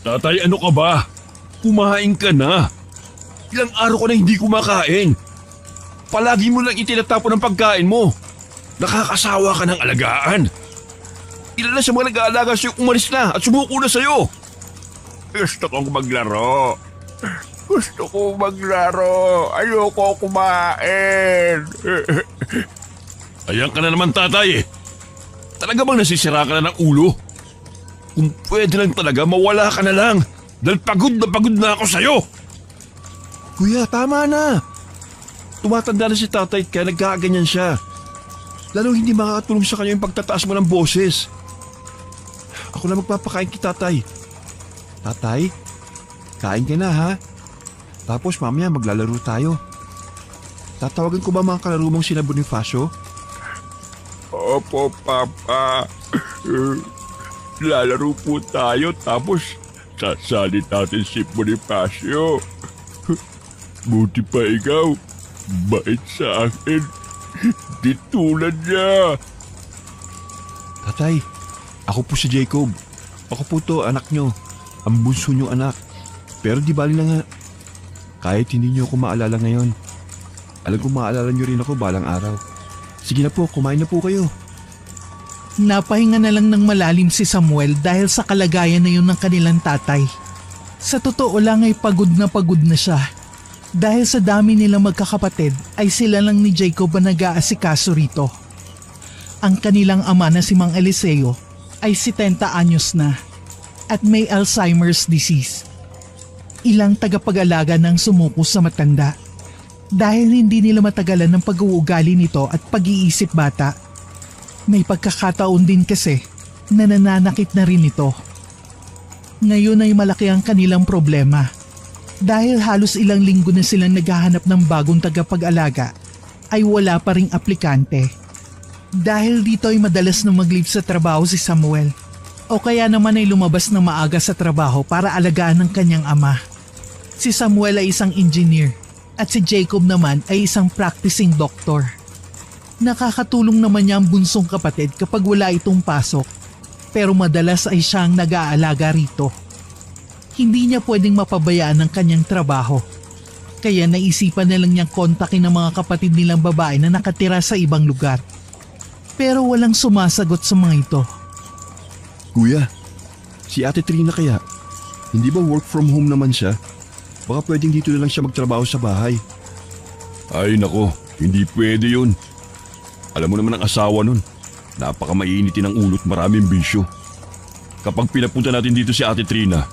Tatay, ano ka ba? Kumain ka na. Ilang araw ko na hindi kumakain. Palagi mo lang itinatapon ang pagkain mo. Nakakasawa ka ng alagaan. Ilan na sa mga nag-aalaga sa'yo umalis na at sumuko na sa'yo. Gusto kong maglaro. Gusto kong maglaro. Ayoko kumain. Ayan ka na naman, tatay. Talaga bang nasisira ka na ng ulo? Kung pwede lang talaga, mawala ka na lang. Dahil pagod na ako sa'yo. Kuya, tama na. Tumatanda na si tatay kaya nagkakaganyan siya. Lalo hindi makakatulong sa kanya yung pagtataas mo ng boses. Ako na magpapakain kay tatay. Tatay, kain ka na ha. Tapos mamaya maglalaro tayo. Tatawagan ko ba mga kalaro mong sina Bonifacio? Opo, Papa. Lalaro po tayo tapos sasalit natin si Bonifacio. Buti pa ikaw. Bait sa akin. Di tulad niya. Tatay, ako po si Jacob. Ako po to, anak nyo. Ang bunso nyo anak. Pero di bali na nga. Kahit hindi nyo ako maalala ngayon. Alam ko maalala nyo rin ako balang araw. Sige na po, kumain na po kayo. Napahinga na lang ng malalim si Samuel dahil sa kalagayan na yun ng kanilang tatay. Sa totoo lang ay pagod na siya. Dahil sa dami nilang magkakapatid ay sila lang ni Jacob ang nag-aasikaso rito. Ang kanilang ama na si Mang Eliseo ay 70 anyos na at may Alzheimer's disease. Ilang tagapag-alaga nang sumuko sa matanda dahil hindi nila matagalan ng pag-uugali nito at pag-iisip bata. May pagkakataon din kasi na nananakit na rin ito. Ngayon ay malaki ang kanilang problema. Dahil halos ilang linggo na silang naghahanap ng bagong tagapag-alaga, ay wala pa ring aplikante. Dahil dito ay madalas na mag-leave sa trabaho si Samuel, o kaya naman ay lumabas na maaga sa trabaho para alagaan ng kanyang ama. Si Samuel ay isang engineer, at si Jacob naman ay isang practicing doctor. Nakakatulong naman niya ang bunsong kapatid kapag wala itong pasok, pero madalas ay siyang nag-aalaga rito. Hindi niya pwedeng mapabayaan ang kanyang trabaho. Kaya naisipan na lang niyang kontakin ang mga kapatid nilang babae na nakatira sa ibang lugar. Pero walang sumasagot sa mga ito. Kuya, si Ate Trina kaya? Hindi ba work from home naman siya? Baka pwedeng dito na lang siya magtrabaho sa bahay. Ay nako, hindi pwede yun. Alam mo naman ang asawa nun. Napaka-mainitin ang ulot, maraming bisyo. Kapag pinapunta natin dito si Ate Trina,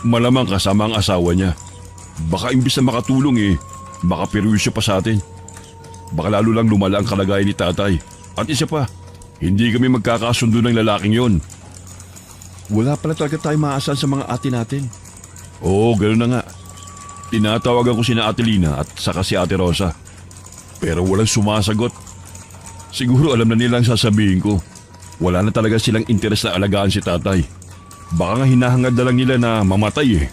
malamang kasama ang asawa niya. Baka imbis na makatulong makaperwisyo pa sa atin. Baka lalo lang lumala ang kalagayan ni tatay. At isa pa, hindi kami magkakasundo ng lalaking yon. Wala pala talaga tayo maasahan sa mga ate natin. Oo, gano'n na nga. Tinatawagan ko sina Ate Lina at saka si Ate Rosa. Pero walang sumasagot. Siguro alam na nilang sasabihin ko. Wala na talaga silang interes na alagaan si tatay. Baka nga hinahangad na lang nila na mamatay.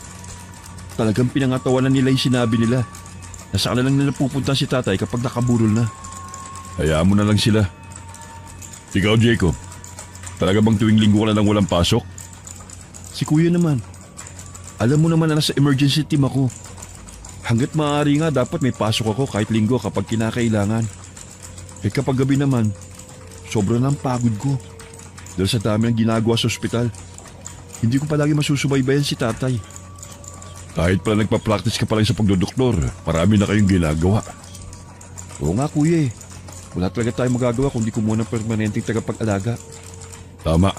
Talagang pinangatawanan nila yung sinabi nila. Nasa kanila lang nila pupunta si tatay kapag nakaburol na. Hayaan mo na lang sila. Ikaw, Jacob, talaga bang tuwing linggo ka na lang walang pasok? Si kuya naman. Alam mo naman na nasa emergency team ako. Hanggat maaari nga dapat may pasok ako kahit linggo kapag kinakailangan. Kapag gabi naman, sobrang ng pagod ko. Dahil sa dami ng ginagawa sa ospital. Hindi ko palagi masusubaybayan si tatay. Kahit pala nagpa-practice ka pa lang sa pagdodoktor, marami na kayong ginagawa. Oo nga kuya Wala talaga tayong magagawa kundi kumuha ng permanenteng tagapag-alaga. Tama.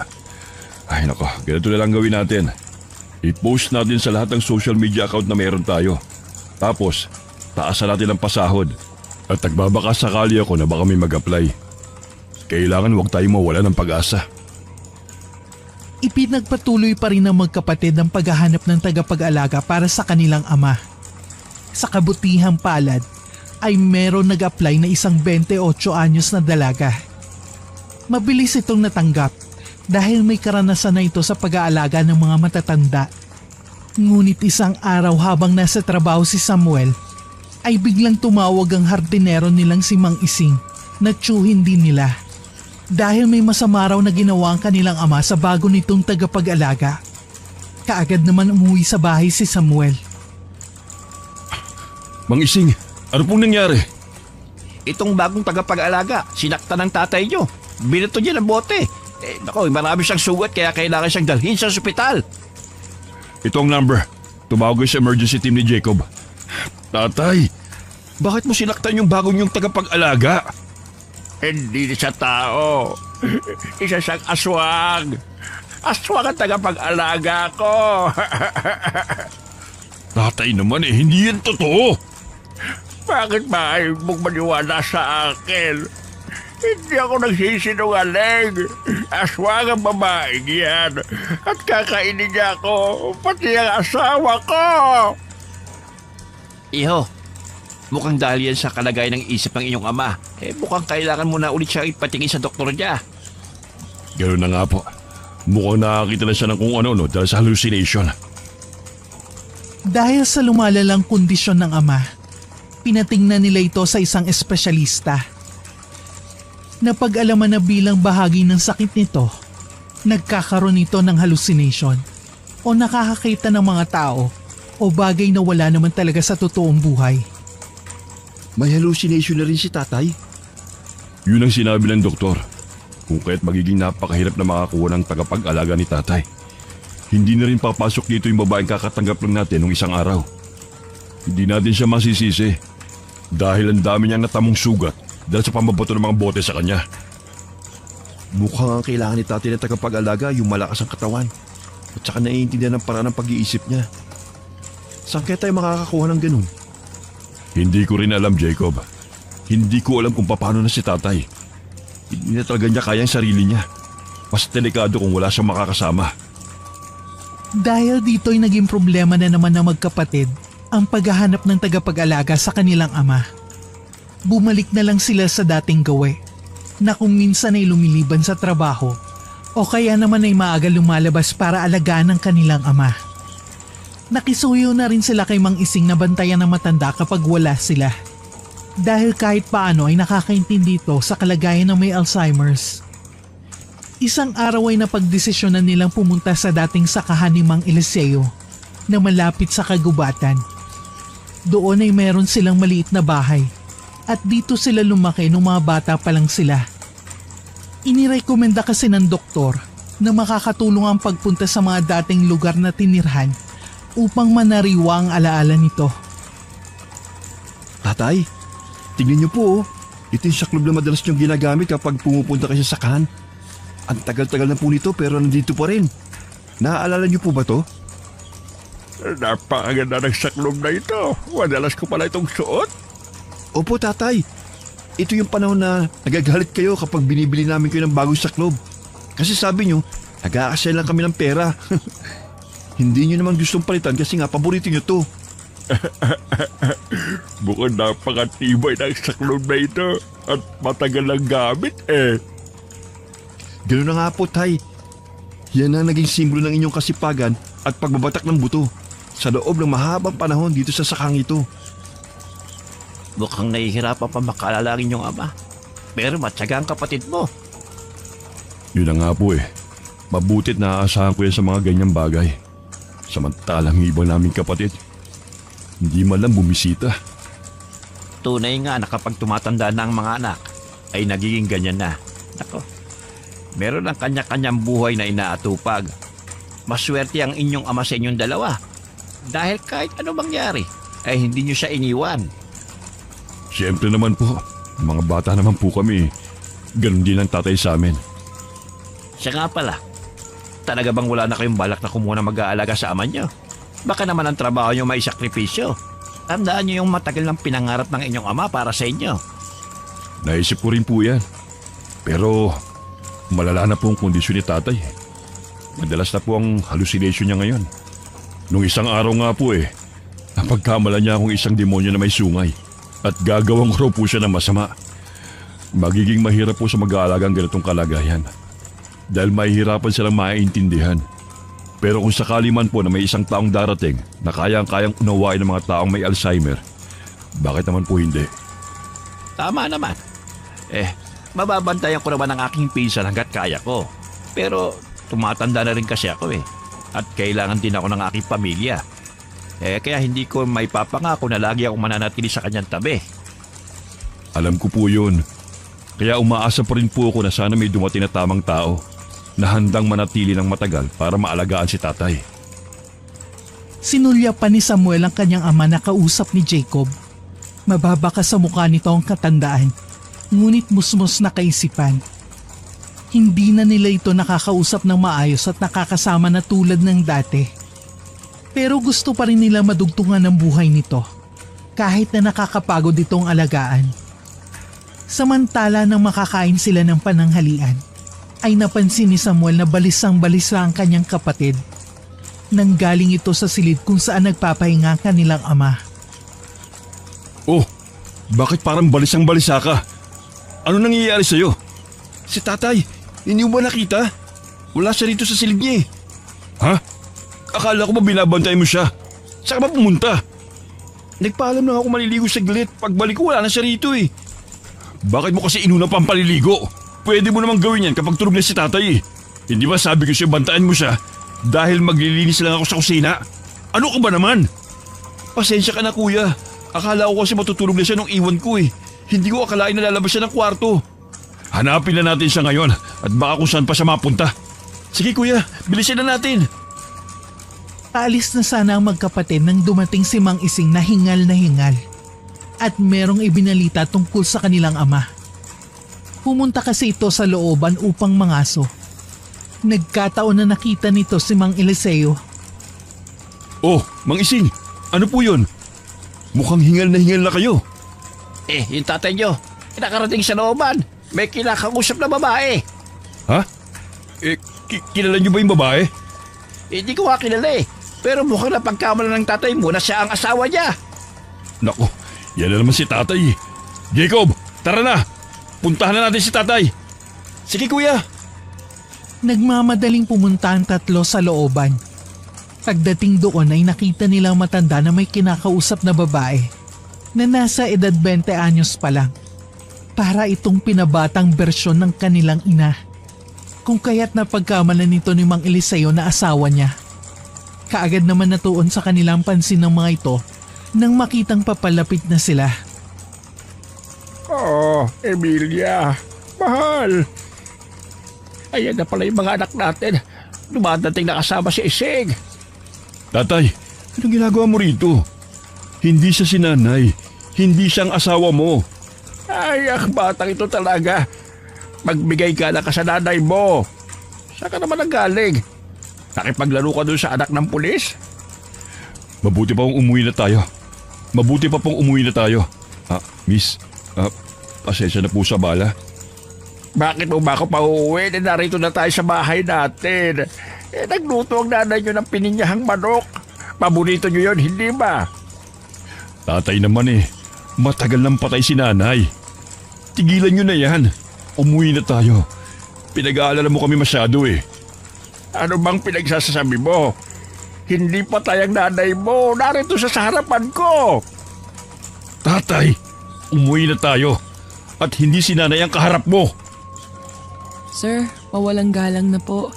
Ay nako, ganito na lang gawin natin. I-post natin sa lahat ng social media account na meron tayo. Tapos, taasan natin ang pasahod. At nagbabaka sakali ako na baka may mag-apply. Kailangan huwag tayong mawala ng pag-asa. Ipinagpatuloy pa rin ng magkapatid ang paghahanap ng tagapag-alaga para sa kanilang ama. Sa kabutihang palad ay meron nag-apply na isang 28 anyos na dalaga. Mabilis itong natanggap dahil may karanasan na ito sa pag-aalaga ng mga matatanda. Ngunit isang araw habang nasa trabaho si Samuel ay biglang tumawag ang hardinero nilang si Mang Ising na tiyuhin din nila. Dahil may masama raw na ginawa ang kanilang ama sa bago nitong tagapag-alaga. Kaagad naman umuwi sa bahay si Samuel. Mang Ising, ano pong nangyari? Itong bagong tagapag-alaga, sinakta ng tatay nyo. Binato niya ng bote. Marami siyang sugat kaya kailangan siyang dalhin sa ospital. Ito ang number. Tumawag kayo sa emergency team ni Jacob. Tatay, bakit mo sinaktan yung bagong yung tagapag-alaga? Hindi siya tao. Isa siyang aswang. Aswang ang tagapag-alaga ko. Tatay naman hindi yan totoo. Bakit ba ayaw mong maniwala sa akin? Hindi ako nagsisinungaling. Aswang ang babaeng yan. At kakainin niya ako, pati ang asawa ko. Iho, mukhang dahil yan sa kalagayan ng isip ng inyong ama. Mukhang kailangan mo na ulit siya ipatingin sa doktor niya. Ganoon na nga po. Mukhang nakakita na siya ng kung ano dahil sa hallucination. Dahil sa lumalalang kondisyon ng ama, pinatingnan nila ito sa isang espesyalista. Napag-alaman na bilang bahagi ng sakit nito, nagkakaroon ito ng hallucination o nakakakita ng mga tao o bagay na wala naman talaga sa totoong buhay. May hallucination na rin si tatay? Yun ang sinabi ng doktor. Kung kaya't magiging napakahirap na makakuha ng tagapag-alaga ni tatay. Hindi na rin papasok dito yung babaeng kakatanggap lang natin nung isang araw. Hindi natin siya masisisi dahil ang dami niyang natamong sugat dahil sa pamabato ng mga bote sa kanya. Mukhang ang kailangan ni tatay na tagapag-alaga yung malakas ang katawan at saka naiintindihan ng paraan ng pag-iisip niya. Saan kaya tayo makakakuha ng ganun? Hindi ko rin alam, Jacob. Hindi ko alam kung paano na si tatay. Hindi na talaga niya kaya ang sarili niya. Mas delikado kung wala siyang makakasama. Dahil dito'y naging problema na naman ng magkapatid ang paghahanap ng tagapag-alaga sa kanilang ama. Bumalik na lang sila sa dating gawe na kung minsan ay lumiliban sa trabaho o kaya naman ay maaga lumalabas para alagaan ng kanilang ama. Nakisuyo na rin sila kay Mang Ising na bantayan ng matanda kapag wala sila. Dahil kahit paano ay nakakaintindi ito sa kalagayan ng may Alzheimer's. Isang araw ay napagdesisyonan nilang pumunta sa dating sakahan ni Mang Eliseo na malapit sa kagubatan. Doon ay meron silang maliit na bahay at dito sila lumaki nung mga bata pa lang sila. Inirekomenda kasi ng doktor na makakatulong ang pagpunta sa mga dating lugar na tinirhan upang manariwa ang alaala nito. Tatay, tingnan niyo po oh. Ito yung saklob na madalas niyong ginagamit kapag pumupunta kayo sa sakahan. Ang tagal-tagal na po nito pero nandito pa rin. Naaalala niyo po ba to? Napakaganda ng saklob na ito. Madalas ko pala itong suot. Opo tatay, ito yung panahon na nagagalit kayo kapag binibili namin kayo ng bagong saklob. Kasi sabi niyo, nag-aakasya lang kami ng pera. Hindi niyo naman gustong palitan kasi nga paborito niyo to. Bukod napakatibay ng saklob na ito at matagal lang gamit Ganoon na nga po tay. Yan ang naging simbolo ng inyong kasipagan at pagbabatak ng buto sa loob ng mahabang panahon dito sa sakang ito. Mukhang nahihirapan pa makaalala ang inyong ama. Pero matyaga ang kapatid mo. Yun na nga po Mabutit na aasahan ko yan sa mga ganyang bagay. Samantalang ibang naming kapatid, hindi man lang bumisita. Tunay nga na kapag tumatanda na ang mga anak, ay nagiging ganyan na. Nako, meron ang kanya-kanyang buhay na inaatupag. Maswerte ang inyong ama sa inyong dalawa. Dahil kahit ano mangyari, ay hindi nyo siya iniwan. Siyempre naman po, mga bata naman po kami. Ganon din ang tatay sa amin. Siya nga pala, talaga bang wala na kayong balak na kumuha na mag-aalaga sa ama nyo? Baka naman ang trabaho nyo may sakripisyo. Tandaan nyo yung matagal ng pinangarap ng inyong ama para sa inyo. Naisip ko rin po yan. Pero malala na po ang kondisyon ni tatay. Madalas na po ang hallucination niya ngayon. Nung isang araw nga po napagkamala niya akong isang demonyo na may sungay at gagawang raw po siya ng masama. Magiging mahirap po sa mag-aalagang ganitong kalagayan dahil mahihirapan silang maiintindihan. Pero kung sakali man po na may isang taong darating na kayang-kayang unawain ng mga taong may Alzheimer, bakit naman po hindi? Tama naman. Mababantayan ko naman ang aking pinsan hanggat kaya ko. Pero tumatanda na rin kasi ako At kailangan din ako ng aking pamilya. Kaya hindi ko may papangako na lagi akong mananatili sa kanyang tabi. Alam ko po yun. Kaya umaasa pa rin po ako na sana may dumating na tamang tao na handang manatili ng matagal para maalagaan si tatay. Sinulya pa ni Samuel ang kanyang ama na kausap ni Jacob. Mababa ka sa mukha nito ang katandaan, ngunit musmos na kaisipan. Hindi na nila ito nakakausap ng maayos at nakakasama na tulad ng dati. Pero gusto pa rin nila madugtungan ang buhay nito, kahit na nakakapagod itong alagaan. Samantala nang makakain sila ng pananghalian, ay napansin ni Samuel na balisang-balisa ang kanyang kapatid. Nanggaling ito sa silid kung saan nagpapahinga ang kanilang ama. Oh, bakit parang balisang-balisa ka? Ano nangyayari sa'yo? Si tatay, hindi mo ba nakita? Wala siya rito sa silid niya eh. Ha? Akala ko ba binabantay mo siya? Saan ka ba pumunta? Nagpaalam lang ako maliligo saglit. Pagbalik ko wala na siya rito eh. Bakit mo kasi inuna pa ang paliligo? Pwede mo namang gawin yan kapag tulog na si tatay eh. Hindi ba sabi ko siya bantaan mo siya dahil maglilinis lang ako sa kusina? Ano ka ba naman? Pasensya ka na kuya. Akala ko kasi matutulog na siya nung iwan ko eh. Hindi ko akalain na lalabas siya ng kwarto. Hanapin na natin siya ngayon at baka kung saan pa siya mapunta. Sige kuya, bilisin na natin. Aalis na sana ang magkapatid nang dumating si Mang Ising na hingal at merong ibinalita tungkol sa kanilang ama. Pumunta kasi ito sa looban upang mangaso. Nagkataon na nakita nito si Mang Eliseo. Oh, Mang Ising, ano po yun? Mukhang hingal na kayo. Yung tatay nyo, nakarating sa looban. May kinakausap na babae. Ha? Kilala niyo ba yung babae? Hindi ko kilala eh. Pero mukhang napagkamalan ng tatay mo na siya ang asawa niya. Nako, yan na naman si tatay. Jacob, tara na. Puntahan na natin si tatay. Sige kuya. Nagmamadaling pumunta ang tatlo sa looban. Pagdating doon ay nakita nilang matanda na may kinakausap na babae na nasa edad 20 anyos pa lang. Para itong pinabatang bersyon ng kanilang ina. Kung kaya't napagkamalan nito ni Mang Eliseo na asawa niya. Kaagad naman natuon sa kanilang pansin ng mga ito nang makitang papalapit na sila. Oh, Emilia, mahal. Ayan na pala yung mga anak natin. Dumadating na kasama si Ising. Tatay, anong ginagawa mo rito? Hindi siya si nanay. Hindi siyang asawa mo. Ay, ang batang ito talaga. Magbigay ka na ka sa nanay mo. Saan ka naman nanggaling? Nakipaglaro ka doon sa anak ng pulis? Mabuti pa pong umuwi na tayo. Miss, pasensya na po sa bala. Bakit mo ba ako pauwi? Narito na tayo sa bahay natin. Nagluto ang nanay nyo ng pininyahang manok. Paborito nyo yun, hindi ba? Tatay naman eh. Matagal nang patay si nanay. Tigilan nyo na yan. Umuwi na tayo. Pinag-aalala mo kami masyado eh. Ano bang pinagsasasabi mo? Hindi patay ang nanay mo. Narito siya sa harapan ko. Tatay, umuwi na tayo. At hindi si nanay ang kaharap mo. Sir, mawalang galang na po.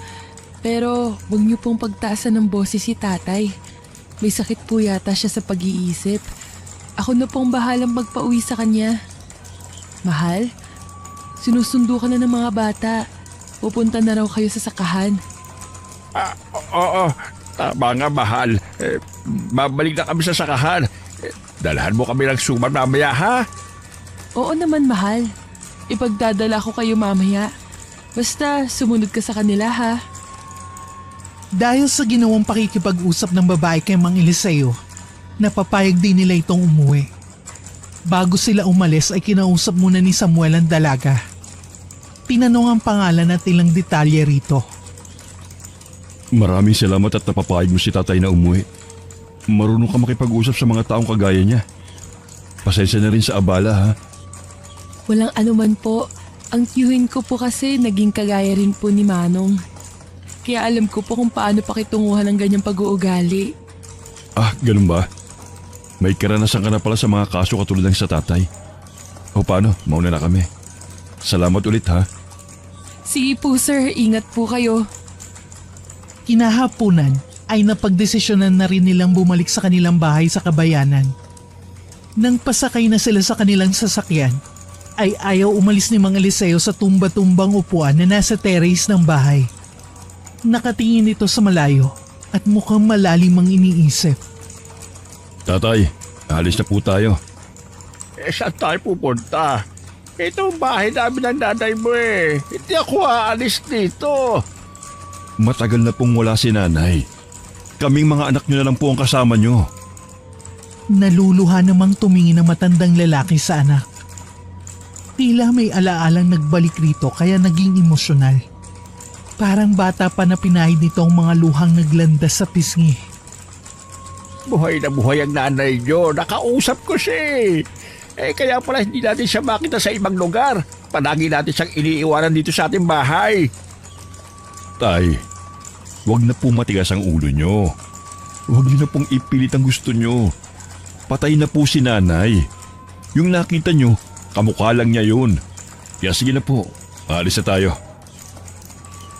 Pero huwag niyo pong pagtaasan ng boses si tatay. May sakit po yata siya sa pag-iisip. Ako na pong bahalang magpauwi sa kanya. Mahal, sinusundo ka na ng mga bata. Pupunta na raw kayo sa sakahan. Oo, tama nga mahal. Babalik na kami sa sakahan. Dalhan mo kami ng suman mamaya ha? Oo naman mahal. Ipagdadala ko kayo mamaya. Basta sumunod ka sa kanila ha. Dahil sa ginawang pakikipag-usap ng babae kay Mang Eliseo, napapayag din nila itong umuwi. Bago sila umalis ay kinausap muna ni Samuel ang dalaga. Tinanong ang pangalan at ilang detalye rito. Maraming salamat at napapayag mo si tatay na umuwi. Marunong ka makipag-usap sa mga taong kagaya niya. Pasensya na rin sa abala ha. Walang anuman po. Ang tiyuhin ko po kasi naging kagaya rin po ni Manong. Kaya alam ko po kung paano pakitunguhan ng ganyang pag-uugali. Ganun ba? May karanasan ka na pala sa mga kaso katulad ng sa tatay. O paano, mauna na kami. Salamat ulit ha. Sige po sir, ingat po kayo. Kinahapunan ay napagdesisyonan na rin nilang bumalik sa kanilang bahay sa kabayanan. Nang pasakay na sila sa kanilang sasakyan, ay ayaw umalis ni Mang Eliseo sa tumba-tumbang upuan na nasa terrace ng bahay. Nakatingin ito sa malayo at mukhang malalim ang iniisip. Tatay, alis na po tayo. Saan tayo pupunta? Ito ang bahay namin ng nanay mo eh. Hindi ako aalis dito. Matagal na pong wala si nanay. Kaming mga anak nyo na lang po ang kasama nyo. Naluluha namang tumingin ang matandang lalaki sa anak. Tila may alaalang nagbalik rito kaya naging emosyonal. Parang bata pa na pinahid nito ang mga luhang naglandas sa pisngi. Buhay na buhay ang nanay nyo. Nakausap ko siya eh. Kaya pala hindi natin siya makita sa ibang lugar. Palagi natin siyang iniiwanan dito sa ating bahay. Tay, wag na po matigas ang ulo nyo. Wag nyo na pong ipilit ang gusto nyo. Patay na po si nanay. Yung nakita nyo, kamukha lang niya yun. Kaya sige na po, alis na tayo.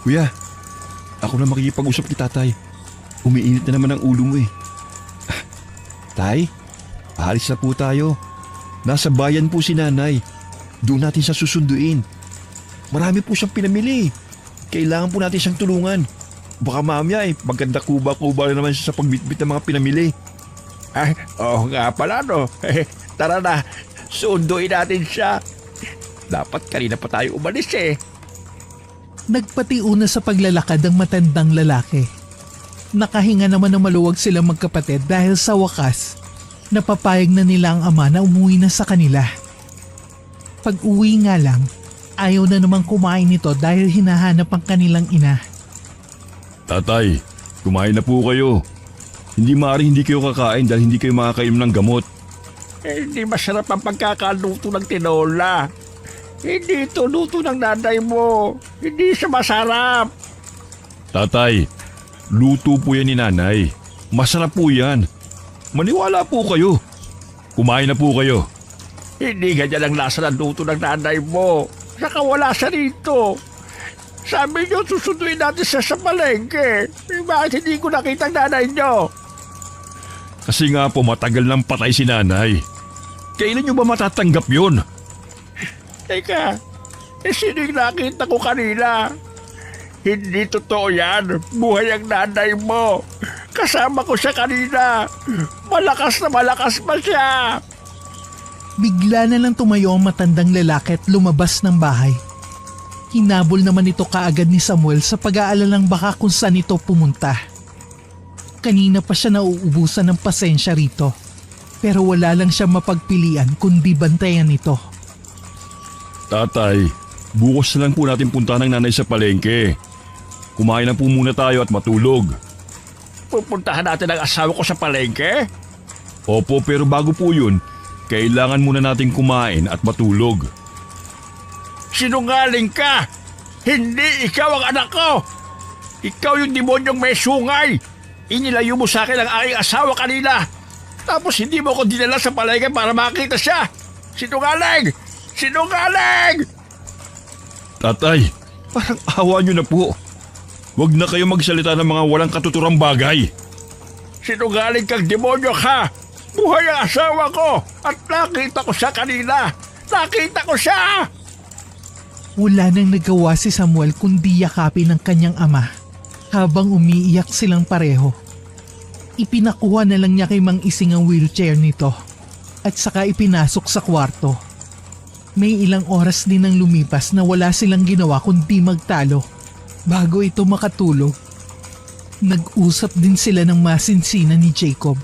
Kuya, ako na makikipag-usap kay tatay. Umiinit na naman ang ulo mo eh. Tay, alis na po tayo. Nasa bayan po si nanay. Doon natin siya susunduin. Marami po siyang pinamili. Kailangan po natin siyang tulungan. Baka mamaya maganda kuba-kuba na naman siya sa pagbitbit ng mga pinamili. Ay, oo nga pala no. Tara na, sunduin natin siya. Dapat kanina pa tayo umalis eh. Nagpatiuna sa paglalakad ang matandang lalaki. Nakahinga naman ng maluwag silang magkapatid dahil sa wakas, napapayag na nila ang ama na umuwi na sa kanila. Pag-uwi nga lang, ayaw na namang kumain nito dahil hinahanap ang kanilang ina. Tatay, kumain na po kayo. Hindi maaaring hindi kayo kakain dahil hindi kayo makakainom ng gamot. Hindi masarap ang pagkakaluto ng tinola. Hindi ito luto ng nanay mo. Hindi siya masarap. Tatay, luto po yan ni nanay. Masarap po yan. Maniwala po kayo. Kumain na po kayo. Hindi ganyan ang lasa ng luto ng nanay mo. Saka wala siya rito. Sabi niyo, susunduin natin siya sa palengke. Bakit hindi ko nakita ang nanay niyo? Kasi nga po matagal nang patay si nanay. Kailan nyo ba matatanggap yun? Teka, sino yung nakita ko kanina? Hindi totoo yan. Buhay ang nanay mo. Kasama ko siya kanina. Malakas na malakas pa siya. Bigla na lang tumayo ang matandang lalaki at lumabas ng bahay. Hinabol naman ito kaagad ni Samuel sa pag-aalalang baka kung saan ito pumunta. Kanina pa siya nauubusan ng pasensya rito. Pero wala lang siya mapagpilian kundi bantayan ito. Tatay, bukas na lang po natin puntahan ng nanay sa palengke. Kumain na po muna tayo at matulog. Pupuntahan natin ang asawa ko sa palengke? Opo, pero bago po yun, kailangan muna natin kumain at matulog. Sinungaling ka! Hindi ikaw ang anak ko! Ikaw yung demonyong may sungay! Inilayo mo sa akin ang aking asawa kanina! Tapos hindi mo ako dinala sa palengke para makita siya! Sinungaling! Sinungaling! Tatay, parang awa nyo na po. Huwag na kayo magsalita ng mga walang katuturang bagay. Sinungaling kang demonyo ka! Buhay ang asawa ko! At nakita ko siya kanina! Nakita ko siya! Wala nang nagawa si Samuel kundi yakapin ng kanyang ama habang umiiyak silang pareho. Ipinakuha na lang niya kay Mang Ising ang wheelchair nito at saka ipinasok sa kwarto. May ilang oras din ang lumipas na wala silang ginawa kundi magtalo. Bago ito makatulog, nag-usap din sila ng masinsinan ni Jacob.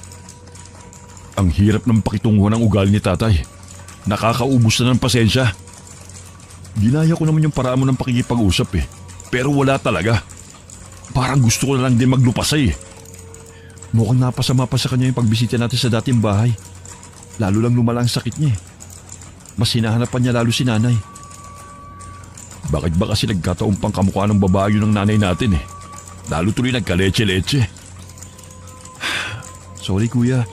Ang hirap ng pakitunguhan ng ugali ni tatay. Nakakaubos na ng pasensya. Ginaya ko naman yung paraan mo ng pakikipag-usap eh. Pero wala talaga. Parang gusto ko na lang din maglupasay eh. Mukhang napasama pa sa kanya yung pagbisita natin sa dating bahay. Lalo lang lumala ang sakit niya eh. Mas hinahanapan niya lalo si nanay. Bakit ba kasi nagkataon pang kamukha ng babae yun ng nanay natin eh. Lalo tuloy nagka-leche-leche. Sorry kuya.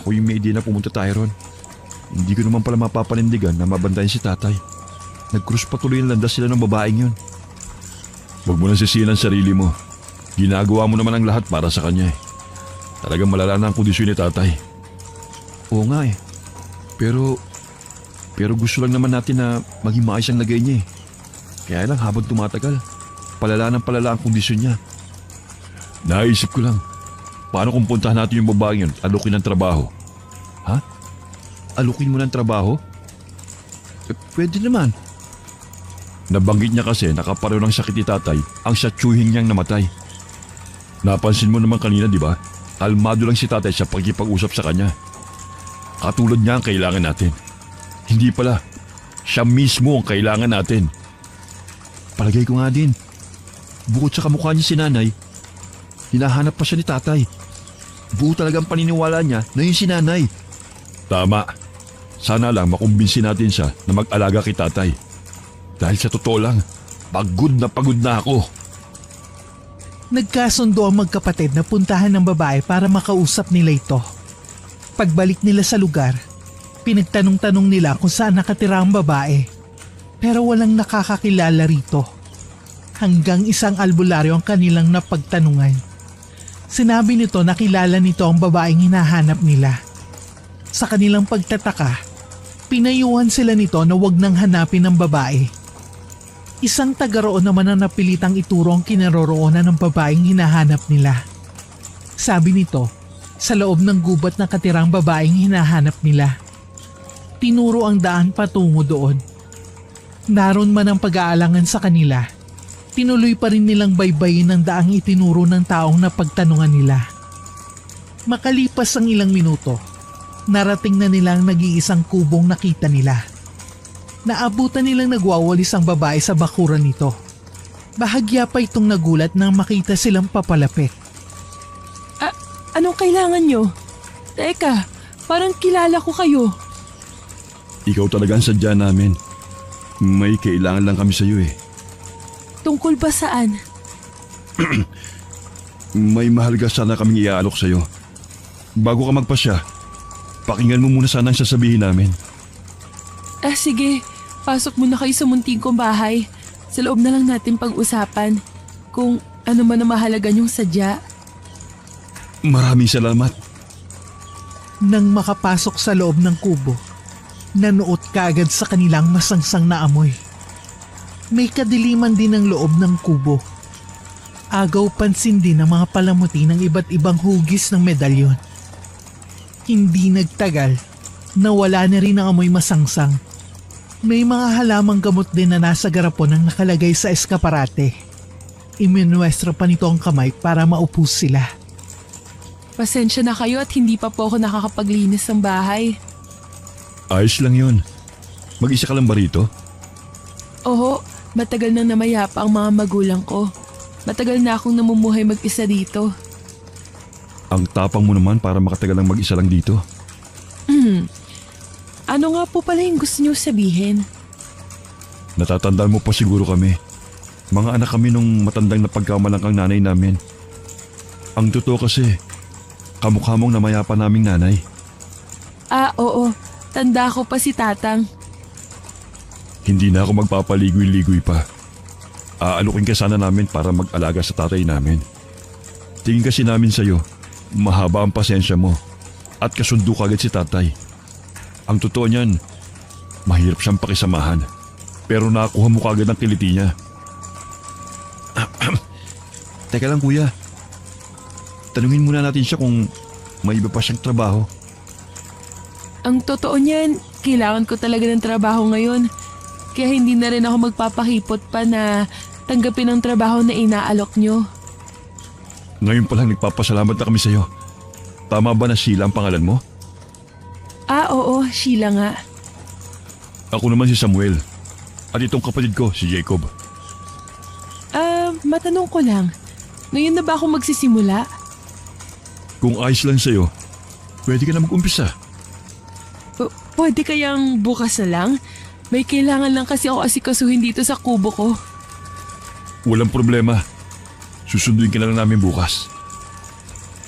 Ako yung may idea na pumunta tayo ron. Hindi ko naman pala mapapanindigan na mabantayan si tatay. Nag-cruise pa tuloy ang landas sila ng babaeng yun. Huwag mo nang sisihin ang sarili mo. Ginagawa mo naman ang lahat para sa kanya eh. Talagang malala na ang kondisyon ni tatay. Oo nga eh. Pero gusto lang naman natin na maging maayos ang lagay niya eh. Kaya lang habang tumatagal, palala ng palala ang kondisyon niya. Naisip ko lang, paano kung puntahan natin yung babaeng yun at alukin ng trabaho? Ha? Alukin mo ng trabaho? Pwede naman. Nabanggit niya kasi nakapareho ng sakit ni tatay ang satyuhin niyang namatay. Napansin mo naman kanina, di ba? Kalmado lang si tatay sa pagkipag-usap sa kanya. Katulad niya ang kailangan natin. Hindi pala, siya mismo ang kailangan natin. Palagay ko nga din, bukod sa kamukha niya si nanay, hinahanap pa siya ni tatay. Buo talagang paniniwala niya na yung si nanay. Tama. Sana lang makumbinsi natin siya na mag-alaga kay tatay. Dahil sa totoo lang, pagod na ako. Nagkasundo ang magkapatid na puntahan ng babae para makausap nila ito. Pagbalik nila sa lugar, pinagtanong-tanong nila kung saan nakatira ang babae. Pero walang nakakakilala rito. Hanggang isang albularyo ang kanilang napagtanungan. Sinabi nito na kilala nito ang babaeng hinahanap nila. Sa kanilang pagtataka, pinayuhan sila nito na wag nang hanapin ang babae. Isang taga roon naman ang napilitang ituro ang kinaroroonan ng babaeng hinahanap nila. Sabi nito, sa loob ng gubat na katirang babaeng hinahanap nila. Tinuro ang daan patungo doon. Naroon man ang pag-aalangan sa kanila, tinuloy pa rin nilang baybayin ang daang itinuro ng taong napagtanungan nila. Makalipas ang ilang minuto, narating na nila ang nag-iisang kubong nakita nila. Naabutan nilang nagwawalis ang babae sa bakuran nito. Bahagya pa itong nagulat nang makita silang papalapit. Anong kailangan nyo? Teka, parang kilala ko kayo. Ikaw talaga ang sadya namin. May kailangan lang kami sa iyo eh. Tungkol ba saan? May mahalaga sana kaming iaalok sa iyo. Bago ka magpasya, pakinggan mo muna sana ang sasabihin namin. Sige. Pasok muna kayo sa munting kong bahay. Sa loob na lang natin pag-usapan. Kung ano man ang mahalaga niyong sadya. Maraming salamat. Nang makapasok sa loob ng kubo, nanuot kaagad sa kanilang masangsang na amoy. May kadiliman din ang loob ng kubo. Agaw pansin din ang mga palamuti ng iba't ibang hugis ng medalyon. Hindi nagtagal, nawala na rin ang amoy masangsang. May mga halamang gamot din na nasa garapon ang nakalagay sa eskaparate. Iminuestro pa nito ang kamay para maupos sila. Pasensya na kayo at hindi pa po ako nakakapaglinis ng bahay. Ayos lang yun. Mag-isa ka lang ba rito? Oo, matagal nang namayapa ang mga magulang ko. Matagal na akong namumuhay mag-isa dito. Ang tapang mo naman para makatagal lang mag-isa lang dito. Ano nga po pala yung gusto niyo sabihin? Natatandaan mo pa siguro kami. Mga anak kami nung matandang napagkamalang kang nanay namin. Ang totoo kasi, kamukha mong namayapa naming nanay. Oo. Tanda ko pa si Tatang. Hindi na ako magpapaligoy-ligoy pa. Aalukin ka sana namin para mag-alaga sa tatay namin. Tingin kasi namin sa'yo, mahaba ang pasensya mo at kasundo kagad si tatay. Ang totoo niyan, mahirap siyang pakisamahan pero nakakuha mo kagad ang kiliti niya. Teka lang kuya, tanungin muna natin siya kung may iba pa siyang trabaho. Ang totoo niyan, kailangan ko talaga ng trabaho ngayon. Kaya hindi na rin ako magpapahipot pa na tanggapin ang trabaho na inaalok nyo. Ngayon pa lang nagpapasalamat na kami sa'yo. Tama ba na Sheila ang pangalan mo? Oo, Sheila nga. Ako naman si Samuel. At itong kapatid ko, si Jacob. Matanong ko lang. Ngayon na ba ako magsisimula? Kung ayos lang sa'yo, pwede ka na mag-umpisa. Pwede kayang bukas na lang? May kailangan lang kasi ako asikasuhin dito sa kubo ko. Walang problema. Susunduin ka na lang namin bukas.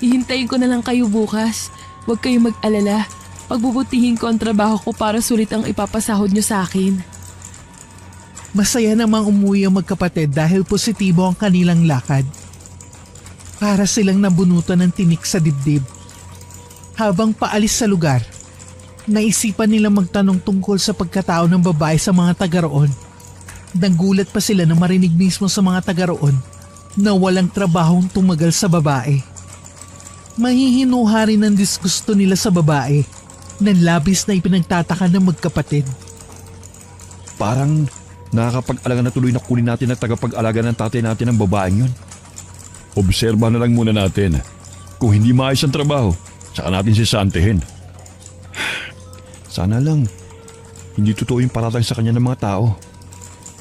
Hihintayin ko na lang kayo bukas. Huwag kayong mag-alala. Pagbubutihin ko ang trabaho ko para sulit ang ipapasahod nyo sa akin. Masaya namang umuwi ang magkapatid dahil positibo ang kanilang lakad. Para silang nabunutan ng tinik sa dibdib. Habang paalis sa lugar, naisipan nila magtanong tungkol sa pagkatao ng babae sa mga taga roon. Nagulat pa sila na marinig mismo sa mga taga roon na walang trabahong tumagal sa babae. Mahihinuha rin ang disgusto nila sa babae na labis na ipinagtataka ng magkapatid. Parang nakakapag-alaga na tuloy na kunin natin ang tagapag-alaga ng tatay natin ng babaeng yun. Obserba na lang muna natin. Kung hindi maayos ang trabaho, saka natin sisantihin. Sana lang, hindi totoo yung paratang sa kanya ng mga tao.